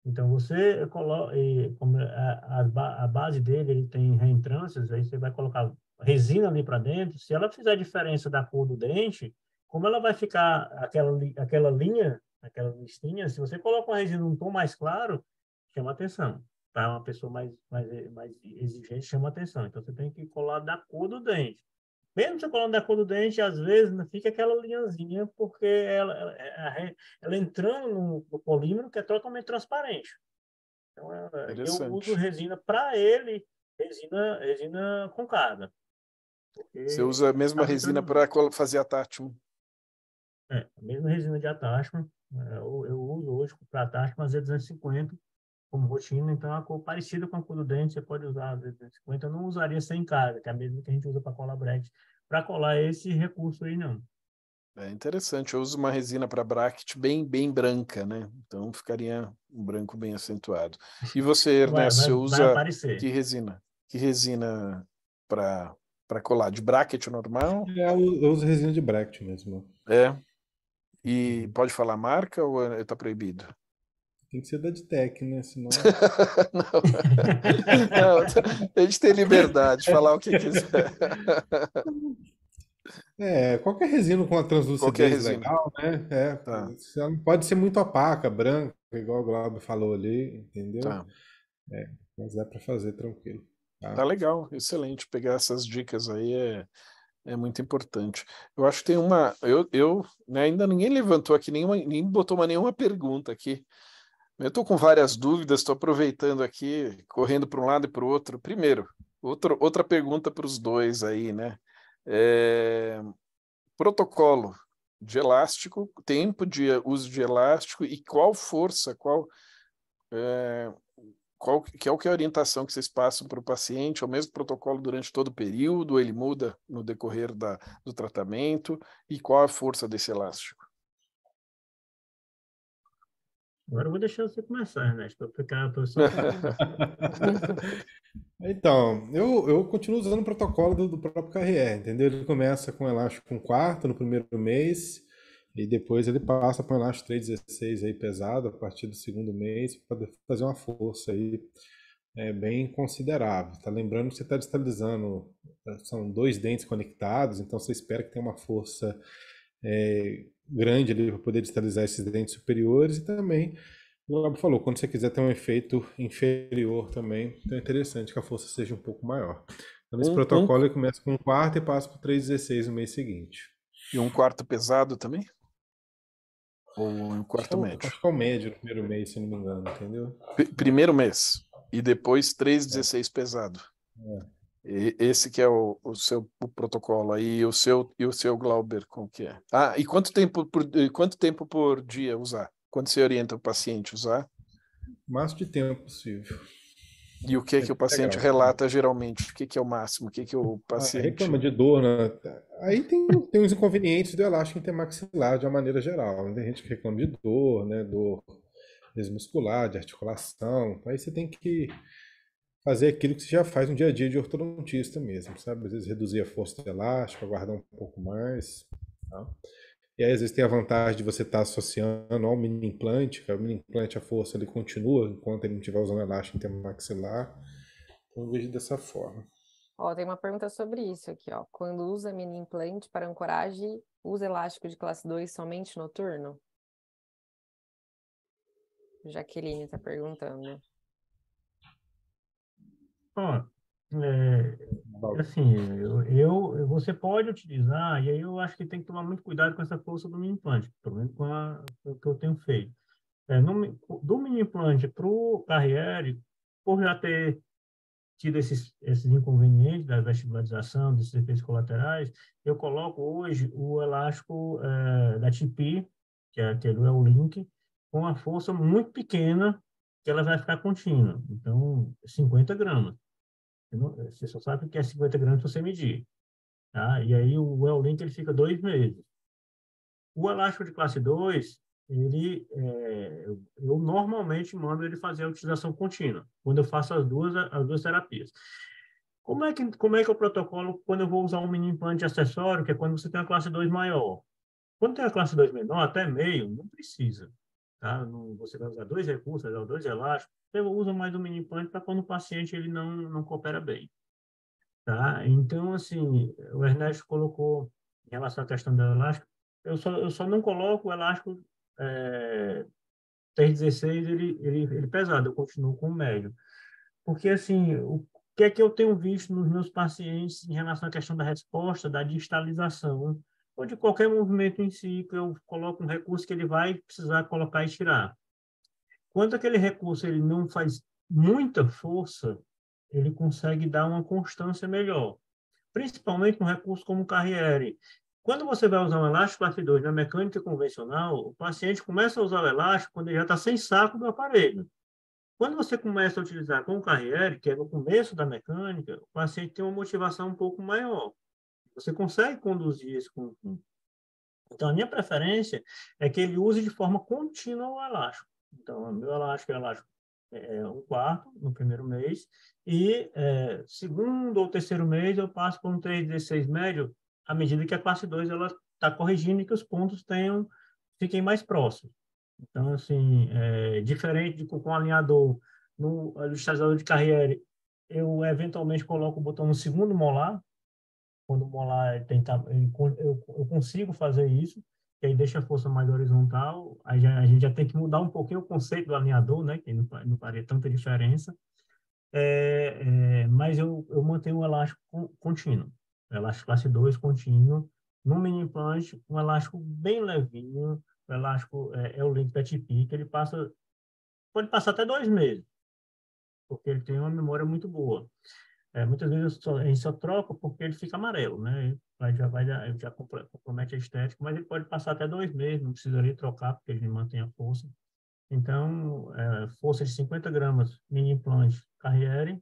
Então você coloca, como a base dele ele tem reentrâncias, aí você vai colocar resina ali para dentro. Se ela fizer diferença da cor do dente, como ela vai ficar aquela linha, aquela listinha, se você coloca uma resina num tom mais claro, chama atenção. Tá? Uma pessoa mais exigente chama atenção. Então você tem que colar da cor do dente. Mesmo você colando da cor do dente, às vezes fica aquela linhazinha, porque ela entrando no polímero que é totalmente transparente. Então, eu uso Interessante. resina para ele, resina com carga, Você porque usa a mesma acaba resina entrando para muito. fazer attachment. A mesma resina de attachment, eu uso hoje para attachment Z250 como rotina, então é uma cor parecida com a cor do dente, você pode usar a Z250, eu não usaria sem carga, que é a mesma que a gente usa para colar bracket, para colar esse recurso aí, não. É interessante. Eu uso uma resina para bracket bem branca, né? Então ficaria um branco bem acentuado. E você, Ernesto, você Vai usa aparecer. que resina? Que resina para colar? De bracket normal? Eu uso resina de bracket mesmo. É. E Uhum. pode falar marca ou está proibido? Tem que ser da Ditec, né? Senão. Não. Não, a gente tem liberdade de falar o que quiser. Qualquer resina com uma Qualquer translucidez resina. legal, né? Tá, Ela não pode ser muito opaca, branca, igual o Glauber falou ali, entendeu? tá. Mas dá para fazer tranquilo, Tá tá? legal, excelente. Pegar essas dicas aí é muito importante. Eu acho que tem uma. Né, ainda ninguém levantou aqui, nem botou nenhuma pergunta aqui. Eu estou com várias dúvidas, estou aproveitando aqui, correndo para um lado e para o outro. Primeiro, outra pergunta para os dois aí, né? É, protocolo de elástico, tempo de uso de elástico e qual força, qual que é a orientação que vocês passam para o paciente? É o mesmo protocolo durante todo o período? Ou ele muda no decorrer do tratamento? E qual a força desse elástico? Agora eu vou deixar você começar, Ernesto, para ficar só Então, eu continuo usando o protocolo do próprio KRR, entendeu? Ele começa com elástico 1/4 no primeiro mês, e depois ele passa para um elástico 3,16 aí pesado a partir do segundo mês, para fazer uma força aí bem considerável. Tá lembrando que você está distalizando, são 2 dentes conectados, então você espera que tenha uma força grande ali para poder distalizar esses dentes superiores, e também, o Gabo falou, quando você quiser ter um efeito inferior também, então é interessante que a força seja um pouco maior. Então, nesse protocolo ele começa com 1/4 e passa para 3,16 no mês seguinte. E 1/4 pesado também? Ou 1/4 médio? Acho que é o médio no primeiro mês, se não me engano, entendeu? Primeiro mês. E depois 3,16 pesado. Esse que é o seu protocolo aí, o seu Glauber, como que é? E quanto tempo por dia usar? Quando você orienta o paciente a usar? O máximo de tempo possível. E o que o paciente relata geralmente? O que é o máximo? O que o paciente... reclama de dor, né? Aí tem os inconvenientes do elástico intermaxilar de uma maneira geral. Tem gente que reclama de dor, né? Dor muscular, de articulação. Aí você tem que fazer aquilo que você já faz no dia a dia de ortodontista mesmo, sabe? Às vezes reduzir a força do elástico, aguardar um pouco mais, tá? E aí, às vezes, tem a vantagem de você estar associando ao mini implante, que o mini implante, a força ele continua enquanto ele não estiver usando elástico intermaxilar. Então, eu vejo dessa forma. Tem uma pergunta sobre isso aqui, ó. Quando usa mini implante para ancoragem, usa elástico de classe 2 somente noturno? Jaqueline está perguntando. Assim, você pode utilizar, e aí eu acho que tem que tomar muito cuidado com essa força do mini implante, pelo menos com o que eu tenho feito. Do mini implante para o Carriere, por já ter tido esses inconvenientes da vestibularização, desses efeitos colaterais, eu coloco hoje o elástico da TP, que é aquele Link, com uma força muito pequena, que ela vai ficar contínua. Então, 50 gramas. Você só sabe o que é 50 gramas se você medir. Tá? E aí o Link ele fica 2 meses. O elástico de classe 2, eu normalmente mando ele fazer a utilização contínua, quando eu faço as duas terapias. Como é que é o protocolo quando eu vou usar um mini implante acessório, que é quando você tem a classe 2 maior? Quando tem a classe 2 menor, até meio, não precisa. Tá? Você vai usar 2 recursos, vai usar 2 elásticos, você usa mais um mini implante para quando o paciente ele não coopera bem. Tá? Então, assim, o Ernesto colocou em relação à questão do elástico, eu só não coloco o elástico 3,16, ele pesado, eu continuo com o médio. Porque, assim, o que é que eu tenho visto nos meus pacientes em relação à questão da resposta, da distalização, ou de qualquer movimento em si, que eu coloco um recurso que ele vai precisar colocar e tirar. Quando aquele recurso ele não faz muita força, ele consegue dar uma constância melhor. Principalmente um recurso como o Carriere. Quando você vai usar um elástico classe 2 na mecânica convencional, o paciente começa a usar o elástico quando ele já está sem saco do aparelho. Quando você começa a utilizar com o Carriere, que é no começo da mecânica, o paciente tem uma motivação um pouco maior. Você consegue conduzir esse conjunto. Então, a minha preferência é que ele use de forma contínua o elástico. Então, o meu elástico é 1/4 no primeiro mês, e segundo ou terceiro mês eu passo por um 3,16 médio, à medida que a classe 2 está corrigindo e que os pontos fiquem mais próximos. Então, assim, diferente com o alinhador, no estabilizador de Carriere, eu eventualmente coloco o botão no segundo molar, quando o molar eu consigo fazer isso, que aí deixa a força mais horizontal, a gente já tem que mudar um pouquinho o conceito do alinhador, né, que não faria tanta diferença, mas eu mantenho o elástico contínuo, elástico classe 2 contínuo, no mini implante, um elástico bem levinho, o elástico é o Link da TP, que ele pode passar até 2 meses, porque ele tem uma memória muito boa. Muitas vezes a gente só troca porque ele fica amarelo, né? Já compromete a estética, mas ele pode passar até 2 meses, não precisaria trocar porque ele mantém a força. Então, força de 50 gramas, mini implante Carriere,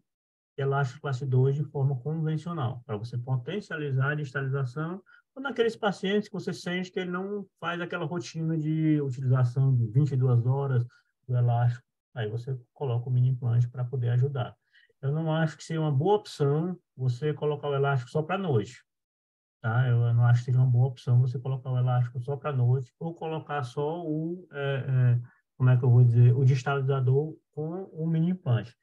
elástico classe 2 de forma convencional, para você potencializar a digitalização ou naqueles pacientes que você sente que ele não faz aquela rotina de utilização de 22 horas do elástico. Aí você coloca o mini implante para poder ajudar. Eu não acho que seja uma boa opção você colocar o elástico só para a noite, tá? Eu não acho que seja uma boa opção você colocar o elástico só para a noite ou colocar só como é que eu vou dizer, o digitalizador com o mini implante.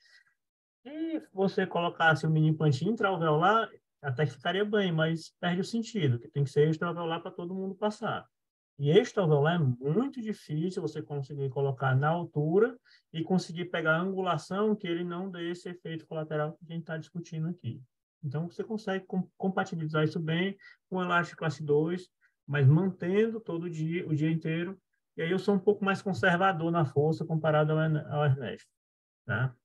Se você colocasse o mini implante intra-alveolar, até que ficaria bem, mas perde o sentido, que tem que ser extra-alveolar para todo mundo passar. E extra-alveolar é muito difícil você conseguir colocar na altura e conseguir pegar a angulação que ele não dê esse efeito colateral que a gente está discutindo aqui. Então, você consegue compatibilizar isso bem com o elástico classe 2, mas mantendo todo dia, o dia inteiro. E aí eu sou um pouco mais conservador na força comparado ao Ernesto, tá?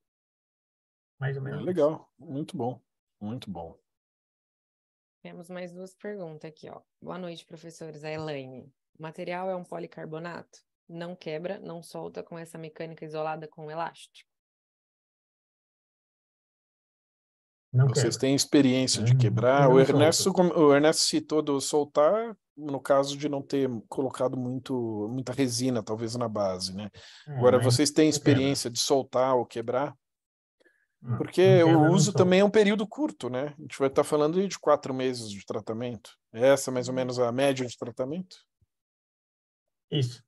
Mais ou Ah, menos isso. legal, muito bom, muito bom. Temos mais duas perguntas aqui, ó. Boa noite, professores. A Elaine. O material é um policarbonato? Não quebra, não solta com essa mecânica isolada com elástico? Não Vocês quebra, têm experiência né? de E quebrar? não solta. O Ernesto citou do soltar, no caso de não ter colocado muita resina, talvez na base, né? Agora, Mas vocês têm não quebra. experiência de soltar ou quebrar? Não Porque o quebra, não uso também solta. é um período curto, né? A gente vai estar falando aí de 4 meses de tratamento. Essa é mais ou menos a média de tratamento? Isso.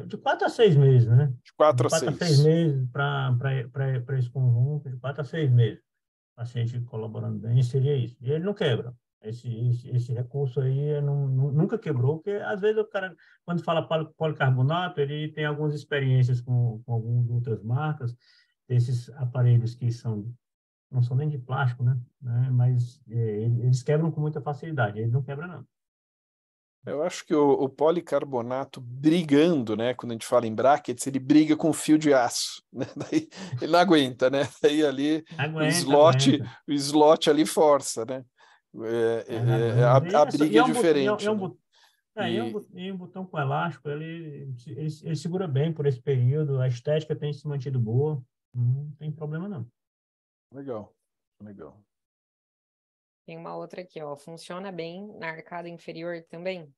De 4 a 6 meses, né? De 4 De a 4 a 6 6. meses para esse conjunto, de 4 a 6 meses. O paciente colaborando bem, seria isso. E ele não quebra. Esse recurso aí nunca quebrou, porque às vezes o cara, quando fala policarbonato, ele tem algumas experiências com algumas outras marcas, esses aparelhos que não são nem de plástico, né? Mas eles quebram com muita facilidade. Ele não quebra, não. Eu acho que o policarbonato brigando, né? Quando a gente fala em brackets, ele briga com fio de aço, né? Daí ele não aguenta, né? Daí ali Aguenta, aguenta. o slot ali força, né? Ele aguenta. A briga é diferente, né? E E um botão com elástico, ele segura bem por esse período, a estética tem se mantido boa, não tem problema não. legal, legal. Tem uma outra aqui, ó. Funciona bem na arcada inferior também?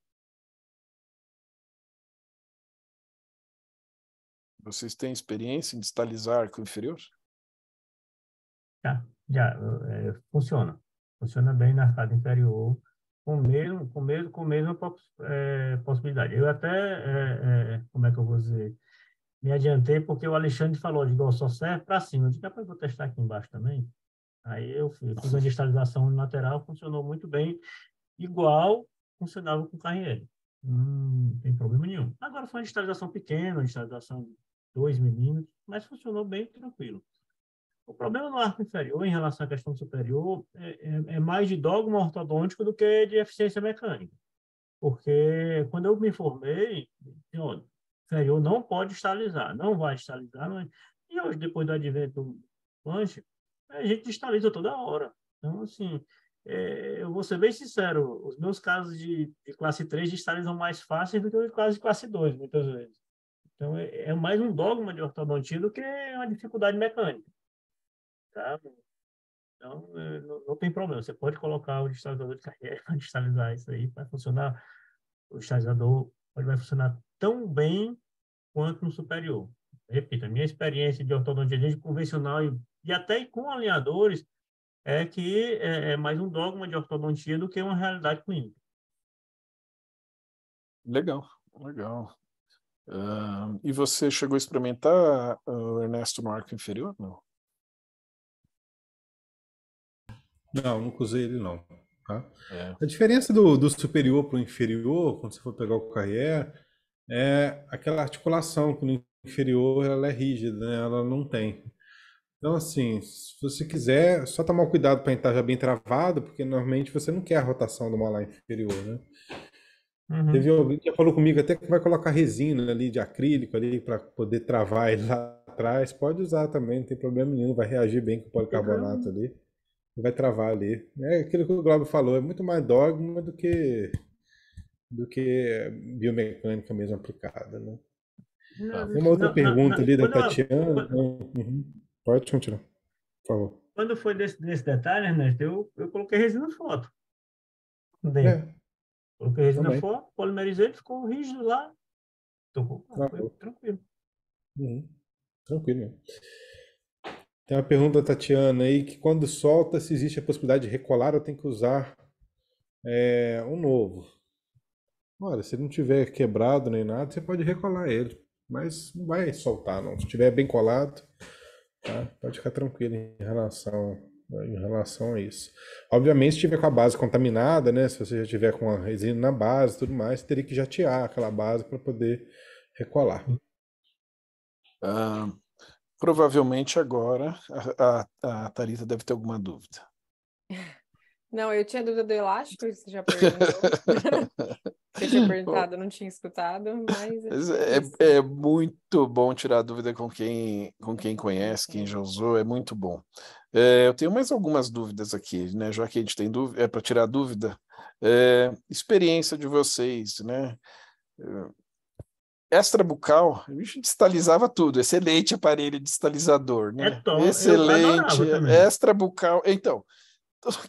Vocês têm experiência em distalizar arco inferior? Já, funciona. Funciona bem na arcada inferior, com a mesma possibilidade. Eu até, como é que eu vou dizer, me adiantei porque o Alexandre falou, de só serve para cima. Eu disse, depois vou testar aqui embaixo também. Aí eu fiz uma distalização lateral, funcionou muito bem, igual funcionava com o Carriere. Não tem problema nenhum. Agora foi uma distalização pequena, uma distalização de 2 milímetros, mas funcionou bem tranquilo. O problema no arco inferior, em relação à questão superior, é mais de dogma ortodôntico do que de eficiência mecânica. Porque quando eu me formei, ó, inferior não pode distalizar, não vai distalizar. Não é? E hoje, depois do advento do punch, a gente distaliza toda hora. Então, assim, eu vou ser bem sincero, os meus casos de classe 3 distalizam mais fáceis do que os casos de classe 2, muitas vezes. Então, é mais um dogma de ortodontia do que uma dificuldade mecânica. Tá? Então, não tem problema. Você pode colocar o digitalizador de carreira para digitalizar isso aí, vai funcionar. O digitalizador vai funcionar tão bem quanto no superior. Repito, a minha experiência de ortodontia desde convencional e até com alinhadores é que é mais um dogma de ortodontia do que uma realidade clínica. Legal, legal. E você chegou a experimentar, Ernesto, no arco inferior? Não. Não, nunca usei ele não. Tá? É. A diferença do superior para o inferior, quando você for pegar o Carriere, é aquela articulação que no inferior ela é rígida, né? Ela não tem. Então, assim, se você quiser, só tomar cuidado para estar já bem travado, porque normalmente você não quer a rotação do molar inferior, né? Uhum. Teve alguém que já falou comigo até que vai colocar resina ali de acrílico ali para poder travar ele lá atrás. Pode usar também, não tem problema nenhum, vai reagir bem com o Não tem problema policarbonato não. ali, vai travar ali. É aquilo que o Glauber falou, é muito mais dogma do que biomecânica mesmo aplicada, né? Não, Tem uma outra pergunta ali da quando, Tatiana. Uhum. Pode continuar, por favor. quando foi desse detalhe, Ernesto, eu coloquei resina foto dentro. É, Coloquei resina também. foto, polimerizei, ele ficou rígido lá. Foi Travou. tranquilo. Uhum. Tranquilo, né? Tem uma pergunta da Tatiana aí que quando solta, se existe a possibilidade de recolar ou tem que usar um novo. Olha, se ele não tiver quebrado nem nada, você pode recolar ele, mas não vai soltar, não. Se estiver bem colado, tá? Pode ficar tranquilo em relação a isso. Obviamente, se tiver com a base contaminada, né? Se você já tiver com a resina na base e tudo mais, você teria que jatear aquela base para poder recolar. Ah, provavelmente agora a Thalita deve ter alguma dúvida. Não, eu tinha dúvida do elástico, você já perguntou. Você tinha perguntado, eu não tinha escutado, mas Mas é isso. é muito bom tirar dúvida com quem conhece, quem já usou, é muito bom. Eu tenho mais algumas dúvidas aqui, né? Já que a gente tem dúvida, para tirar dúvida, experiência de vocês, né? Extrabucal, a gente distalizava tudo, excelente aparelho distalizador, É né? top. Eu Excelente, adorava também. extrabucal. Então,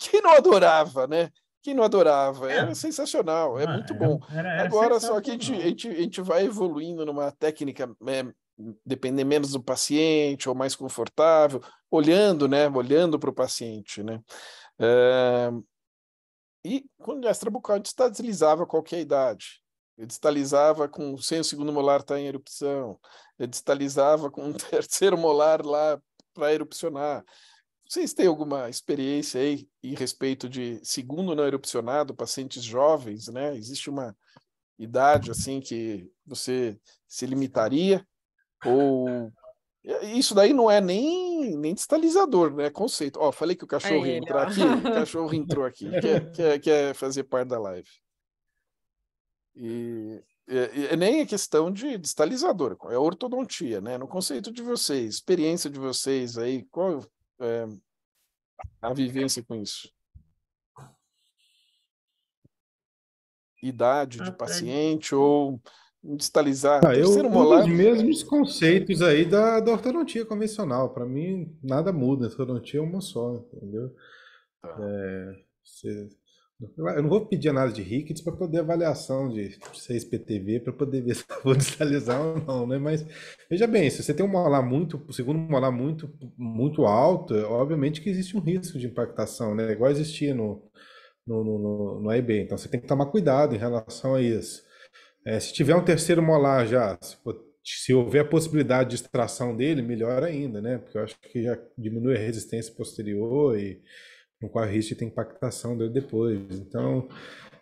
quem não adorava, né? Quem não adorava? É, Era sensacional, é muito bom. era Agora, só que a gente, a sensacional. gente, a gente vai evoluindo numa técnica, depender menos do paciente, ou mais confortável, olhando, né? Olhando para o paciente, né? É, e quando a extrabucal destabilizava qualquer idade. Ele distalizava sem o segundo molar estar em erupção. Ele distalizava com o terceiro molar lá para erupcionar. Vocês têm alguma experiência aí em respeito de segundo não erupcionado, pacientes jovens, né? Existe uma idade assim que você se limitaria? Ou isso daí não é nem distalizador, né? É conceito. Ó, falei que o Aí cachorro ia ele, entrar ó. aqui, o cachorro entrou aqui, quer fazer parte da live. E nem é questão de distalizador, é ortodontia, né? No conceito de vocês, experiência de vocês aí, qual é a vivência com isso? Idade de paciente ou distalizar? Ah, eu Terceiro uso os molar? mesmos conceitos aí da ortodontia convencional. Para mim, nada muda. A ortodontia é uma só, entendeu? Tá. Você- Eu não vou pedir nada de Rickets para poder avaliação de 6 PTV, para poder ver se eu vou distalizar ou não, né? Mas veja bem, se você tem um molar o segundo molar muito alto, obviamente que existe um risco de impactação, né? Igual existia no AIB. Então você tem que tomar cuidado em relação a isso. Se tiver um terceiro molar já, se houver a possibilidade de extração dele, melhor ainda, né? Porque eu acho que já diminui a resistência posterior e não corre risco de ter impactação dele depois. Então,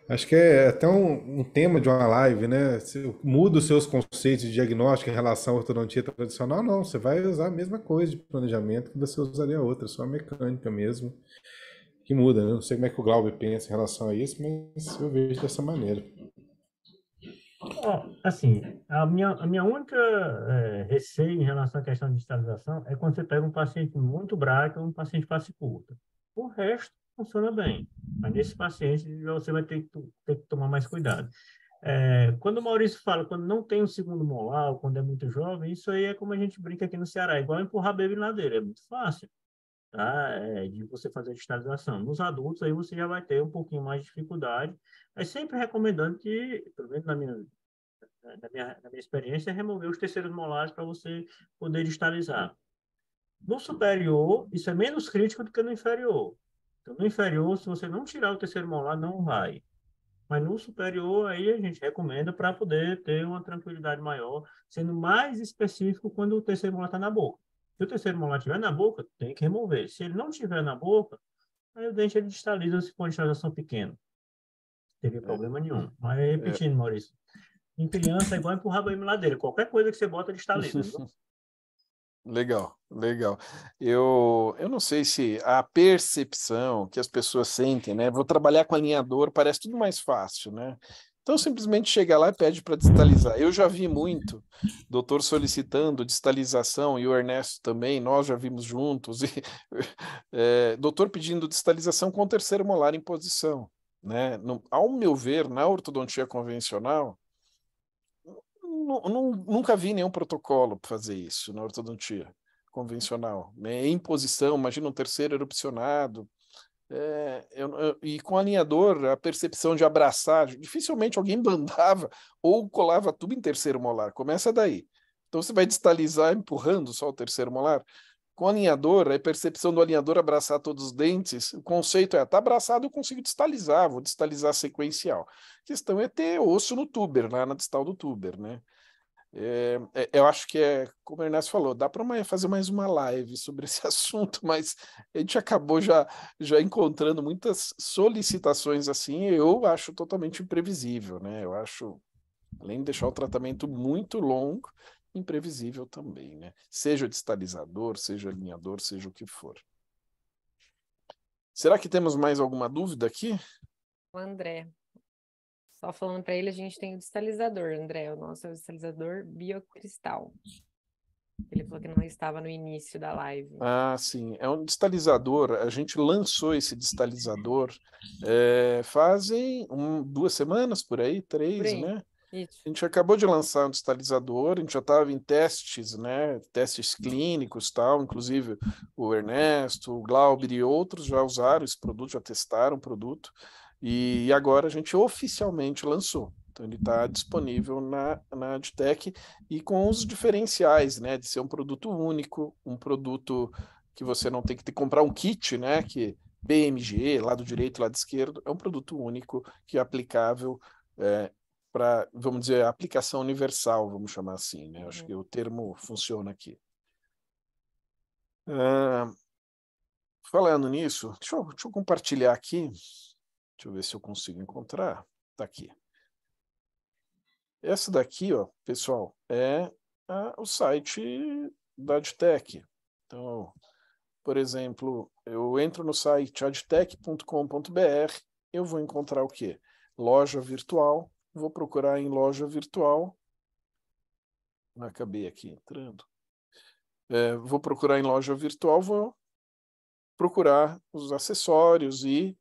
acho que é até um tema de uma live, né? Você muda os seus conceitos de diagnóstico em relação à ortodontia tradicional, não. Você vai usar a mesma coisa de planejamento que você usaria outra, só a mecânica mesmo que muda, né? Não sei como é que o Glauber pensa em relação a isso, mas eu vejo dessa maneira. Ó, assim, a minha única receio em relação à questão de digitalização é quando você pega um paciente muito braco ou um paciente face curta. O resto funciona bem, mas nesse paciente você vai ter que tomar mais cuidado. Quando o Maurício fala, quando não tem um segundo molar, ou quando é muito jovem, isso aí é como a gente brinca aqui no Ceará, é igual empurrar bebê na ladeira, é muito fácil, tá? De você fazer a digitalização. Nos adultos, aí você já vai ter um pouquinho mais de dificuldade, mas sempre recomendando que, pelo menos na minha experiência, é remover os terceiros molares para você poder distalizar. No superior, isso é menos crítico do que no inferior. Então, no inferior, se você não tirar o terceiro molar, não vai. Mas no superior, aí a gente recomenda para poder ter uma tranquilidade maior, sendo mais específico quando o terceiro molar está na boca. Se o terceiro molar estiver na boca, tem que remover. Se ele não estiver na boca, aí o dente ele distaliza se for uma distalização pequena. Não teria problema nenhum. Mas É. repetindo, Maurício, em criança é igual empurrar banho em ladeira. Qualquer coisa que você bota, ele estaliza. Legal, legal. Eu não sei se a percepção que as pessoas sentem, né? Vou trabalhar com alinhador, parece tudo mais fácil, né? Então simplesmente chega lá e pede para distalizar. Eu já vi muito doutor solicitando distalização e o Ernesto também, nós já vimos juntos, e, doutor pedindo distalização com o terceiro molar em posição, né? Ao meu ver, na ortodontia convencional, nunca vi nenhum protocolo para fazer isso na ortodontia convencional. Né? Em posição, imagina um terceiro erupcionado. E com alinhador, a percepção de abraçar, dificilmente alguém bandava ou colava tudo em terceiro molar. Começa daí. Então você vai distalizar empurrando só o terceiro molar. Com alinhador, a percepção do alinhador abraçar todos os dentes, o conceito está abraçado, eu consigo distalizar, vou distalizar sequencial. A questão é ter osso no tuber, lá na distal do tuber, né? Eu acho que como o Ernesto falou, dá para fazer mais uma live sobre esse assunto, mas a gente acabou já encontrando muitas solicitações assim, eu acho totalmente imprevisível, né? Eu acho, além de deixar o tratamento muito longo, imprevisível também, né? Seja distalizador, seja alinhador, seja o que for. Será que temos mais alguma dúvida aqui? O André. Só falando para ele, a gente tem o distalizador, André. O nosso é o distalizador biocristal. Ele falou que não estava no início da live. Ah, sim. É um distalizador. A gente lançou esse distalizador fazem 2 semanas, por aí, 3, Por aí. né? Isso. A gente acabou de lançar um distalizador, a gente já estava em testes, né? Testes clínicos e tal, inclusive o Ernesto, o Glauber e outros já usaram esse produto, já testaram o produto, e agora a gente oficialmente lançou. Então ele está disponível na Adtech e com os diferenciais, né? De ser um produto único, um produto que você não tem que comprar um kit, né? Que BMG, lado direito, lado esquerdo, é um produto único que é aplicável para, vamos dizer, aplicação universal, vamos chamar assim, né? Acho que o termo funciona aqui. Falando nisso, deixa eu compartilhar aqui. Deixa eu ver se eu consigo encontrar. Está aqui. Essa daqui, ó, pessoal, é o site da Adtech. Então, por exemplo, eu entro no site adtech.com.br, eu vou encontrar o quê? Loja virtual. Vou procurar em loja virtual. Acabei aqui entrando. Vou procurar em loja virtual, vou procurar os acessórios e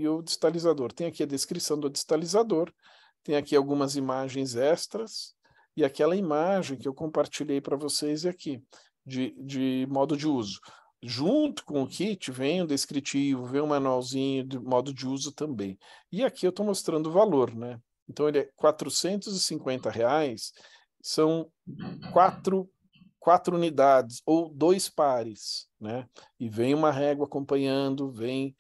o distalizador. Tem aqui a descrição do distalizador, tem aqui algumas imagens extras, e aquela imagem que eu compartilhei para vocês aqui, de modo de uso. Junto com o kit vem um descritivo, vem um manualzinho de modo de uso também. E aqui eu estou mostrando o valor, né? Então ele é R$450, são 4 unidades ou 2 pares, né? E vem uma régua acompanhando, vem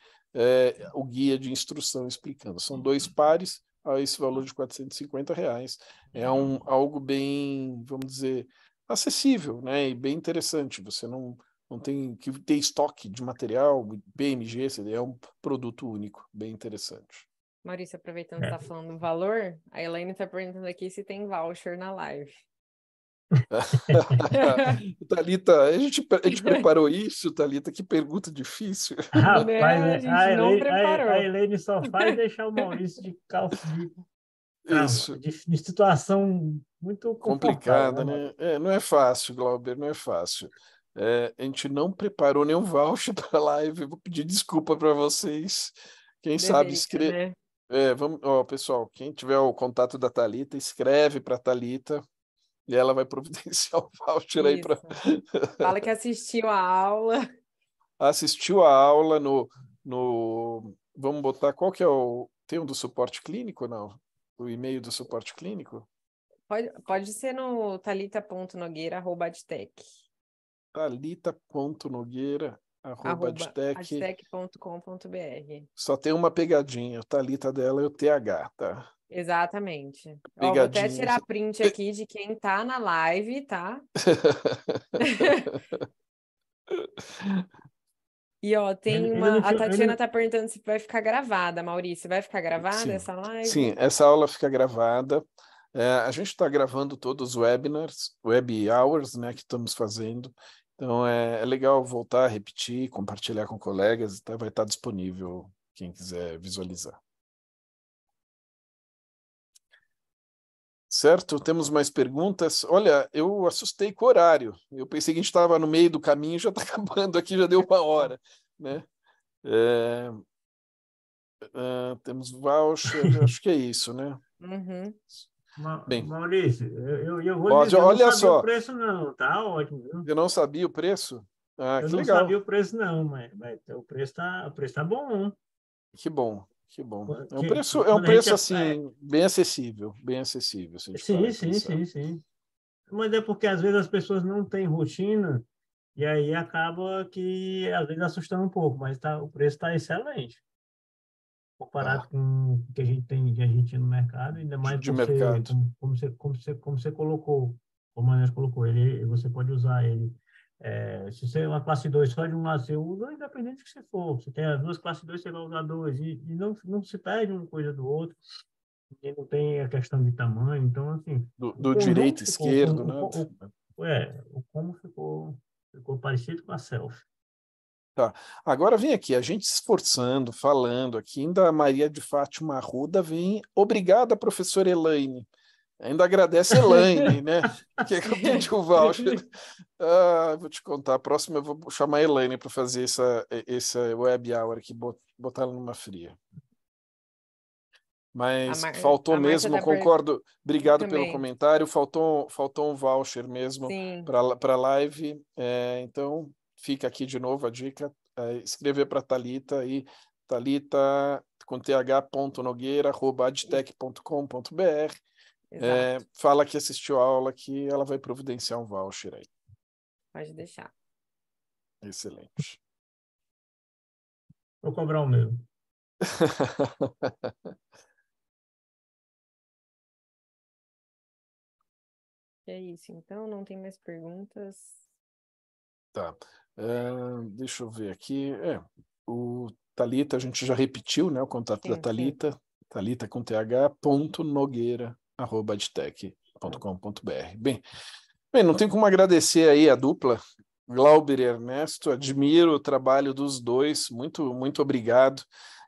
o guia de instrução explicando. São 2 pares a esse valor de R$450. É algo bem, vamos dizer, acessível, né? E bem interessante. Você não tem que ter estoque de material, BMG, é um produto único, bem interessante. Maurício, aproveitando que você está falando do valor, a Elaine está perguntando aqui se tem voucher na live. Thalita, a gente preparou isso, Thalita? Que pergunta difícil. Rapaz, A gente não preparou. a Elaine só faz deixar o Maurício de Isso. de situação muito Complicada, confortável, né? Não é fácil, Glauber, não é fácil. A gente não preparou nenhum voucher para a live, vou pedir desculpa para vocês. Quem sabe Delícia, né? vamos, ó, pessoal, quem tiver o contato da Thalita, escreve para a Thalita e ela vai providenciar o voucher aí para. Fala que assistiu a aula. Assistiu a aula vamos botar qual que é tem um do suporte clínico ou não? O e-mail do suporte clínico? Pode ser no thalita.nogueira@adtech. thalita.nogueira@adtech.com.br. Só tem uma pegadinha, o Thalita dela é o TH, tá? Exatamente. Ó, vou até Pegadinha. tirar print aqui de quem tá na live, tá? E ó, a Tatiana tá perguntando se vai ficar gravada, Maurício. Vai ficar gravada essa live? Sim, essa aula fica gravada. A gente está gravando todos os webinars, web hours, né, que estamos fazendo. Então é legal voltar, repetir, compartilhar com colegas, tá? Vai estar disponível quem quiser visualizar. Certo? Temos mais perguntas? Olha, eu assustei com o horário. Eu pensei que a gente estava no meio do caminho, já está acabando aqui, já deu 1 hora, né? Temos voucher, acho que é isso, né? Uhum. Bem, Maurício, eu vou pode, dizer, eu não olha sabia só, o preço não, tá ótimo, viu? eu não sabia o preço? Ah, Eu que não legal, sabia o preço não, mas o preço tá bom. que bom, que bom. Que, É um quando a gente... preço assim, bem acessível, se a gente parar Sim, e sim, pensar. sim, sim. Mas é porque às vezes as pessoas não têm rotina e aí acaba que às vezes assustando um pouco, mas o preço está excelente Tá, comparado com o que a gente tem de agente no mercado, ainda mais de por ser, mercado. como você colocou, como a Inês colocou, você pode usar ele. Se você é uma classe 2 só de um lado, você usa, independente do que você for. Você tem as duas classes 2 você vai usar dois, e não se perde uma coisa do outro, e não tem a questão de tamanho. Então, assim, o Do direito conjunto e ficou, esquerdo, né? o como ficou parecido com a selfie. Tá. Agora vem aqui, a gente se esforçando, falando aqui, ainda a Maria de Fátima Arruda vem, obrigada, professora Elaine. Ainda agradece Elaine, né? Que eu pedi o voucher. Ah, vou te contar, a próxima eu vou chamar a Elaine para fazer essa web hour aqui, botar ela numa fria. Mas faltou A Márcia mesmo, tá concordo. Obrigado pelo também. comentário. Faltou um voucher mesmo Sim. para a live. Então, fica aqui de novo a dica: escrever para Thalita aí, Thalita com th.nogueira@adtech.com.br. Exato. Fala que assistiu a aula, que ela vai providenciar um voucher aí. Pode deixar. Excelente. Vou cobrar o meu. É isso, então, não tem mais perguntas. Tá. Deixa eu ver aqui. O Thalita, a gente já repetiu, né? O contato da Sim, sim. Thalita. Thalita com th.nogueira@adtech.com.br. Bem, não tem como agradecer aí a dupla, Glauber e Ernesto. Admiro o trabalho dos dois. Muito, muito obrigado.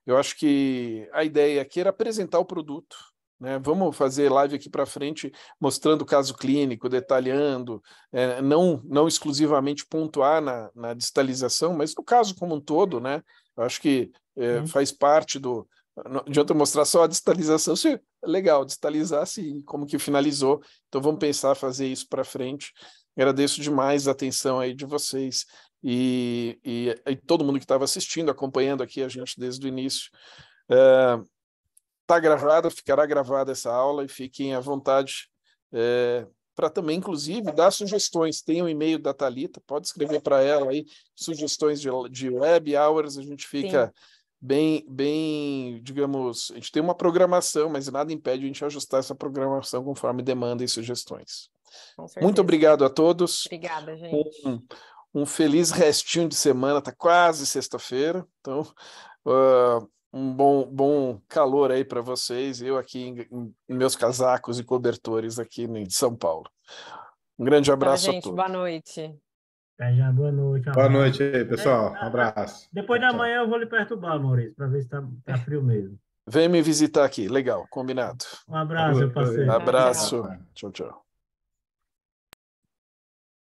Eu acho que a ideia aqui era apresentar o produto, né? Vamos fazer live aqui para frente, mostrando o caso clínico, detalhando, não exclusivamente pontuar na distalização, mas no caso como um todo, né? Eu acho que faz parte do. Não adianta mostrar só a distalização, se legal, distalizar sim, como que finalizou. Então vamos pensar fazer isso para frente. Agradeço demais a atenção aí de vocês e todo mundo que estava assistindo, acompanhando aqui a gente desde o início. Está gravada, ficará gravada essa aula e fiquem à vontade para também, inclusive, dar sugestões. Tem o e-mail da Thalita, pode escrever para ela aí sugestões de web hours, a gente fica Sim. bem, digamos, a gente tem uma programação, mas nada impede a gente ajustar essa programação conforme demanda e sugestões. Com certeza. Muito obrigado a todos. Obrigada, gente. Um feliz restinho de semana, está quase sexta-feira, então um bom calor aí para vocês, eu aqui em meus casacos e cobertores aqui em São Paulo. Um grande abraço gente, a todos. boa noite. Já, boa noite. Um Boa abraço. noite aí, pessoal. Um abraço. Depois da Tchau. manhã eu vou lhe perturbar, Maurício, para ver se tá frio mesmo. Vem me visitar aqui, legal, combinado. Um abraço, meu parceiro. Abraço, Tchau. tchau, tchau.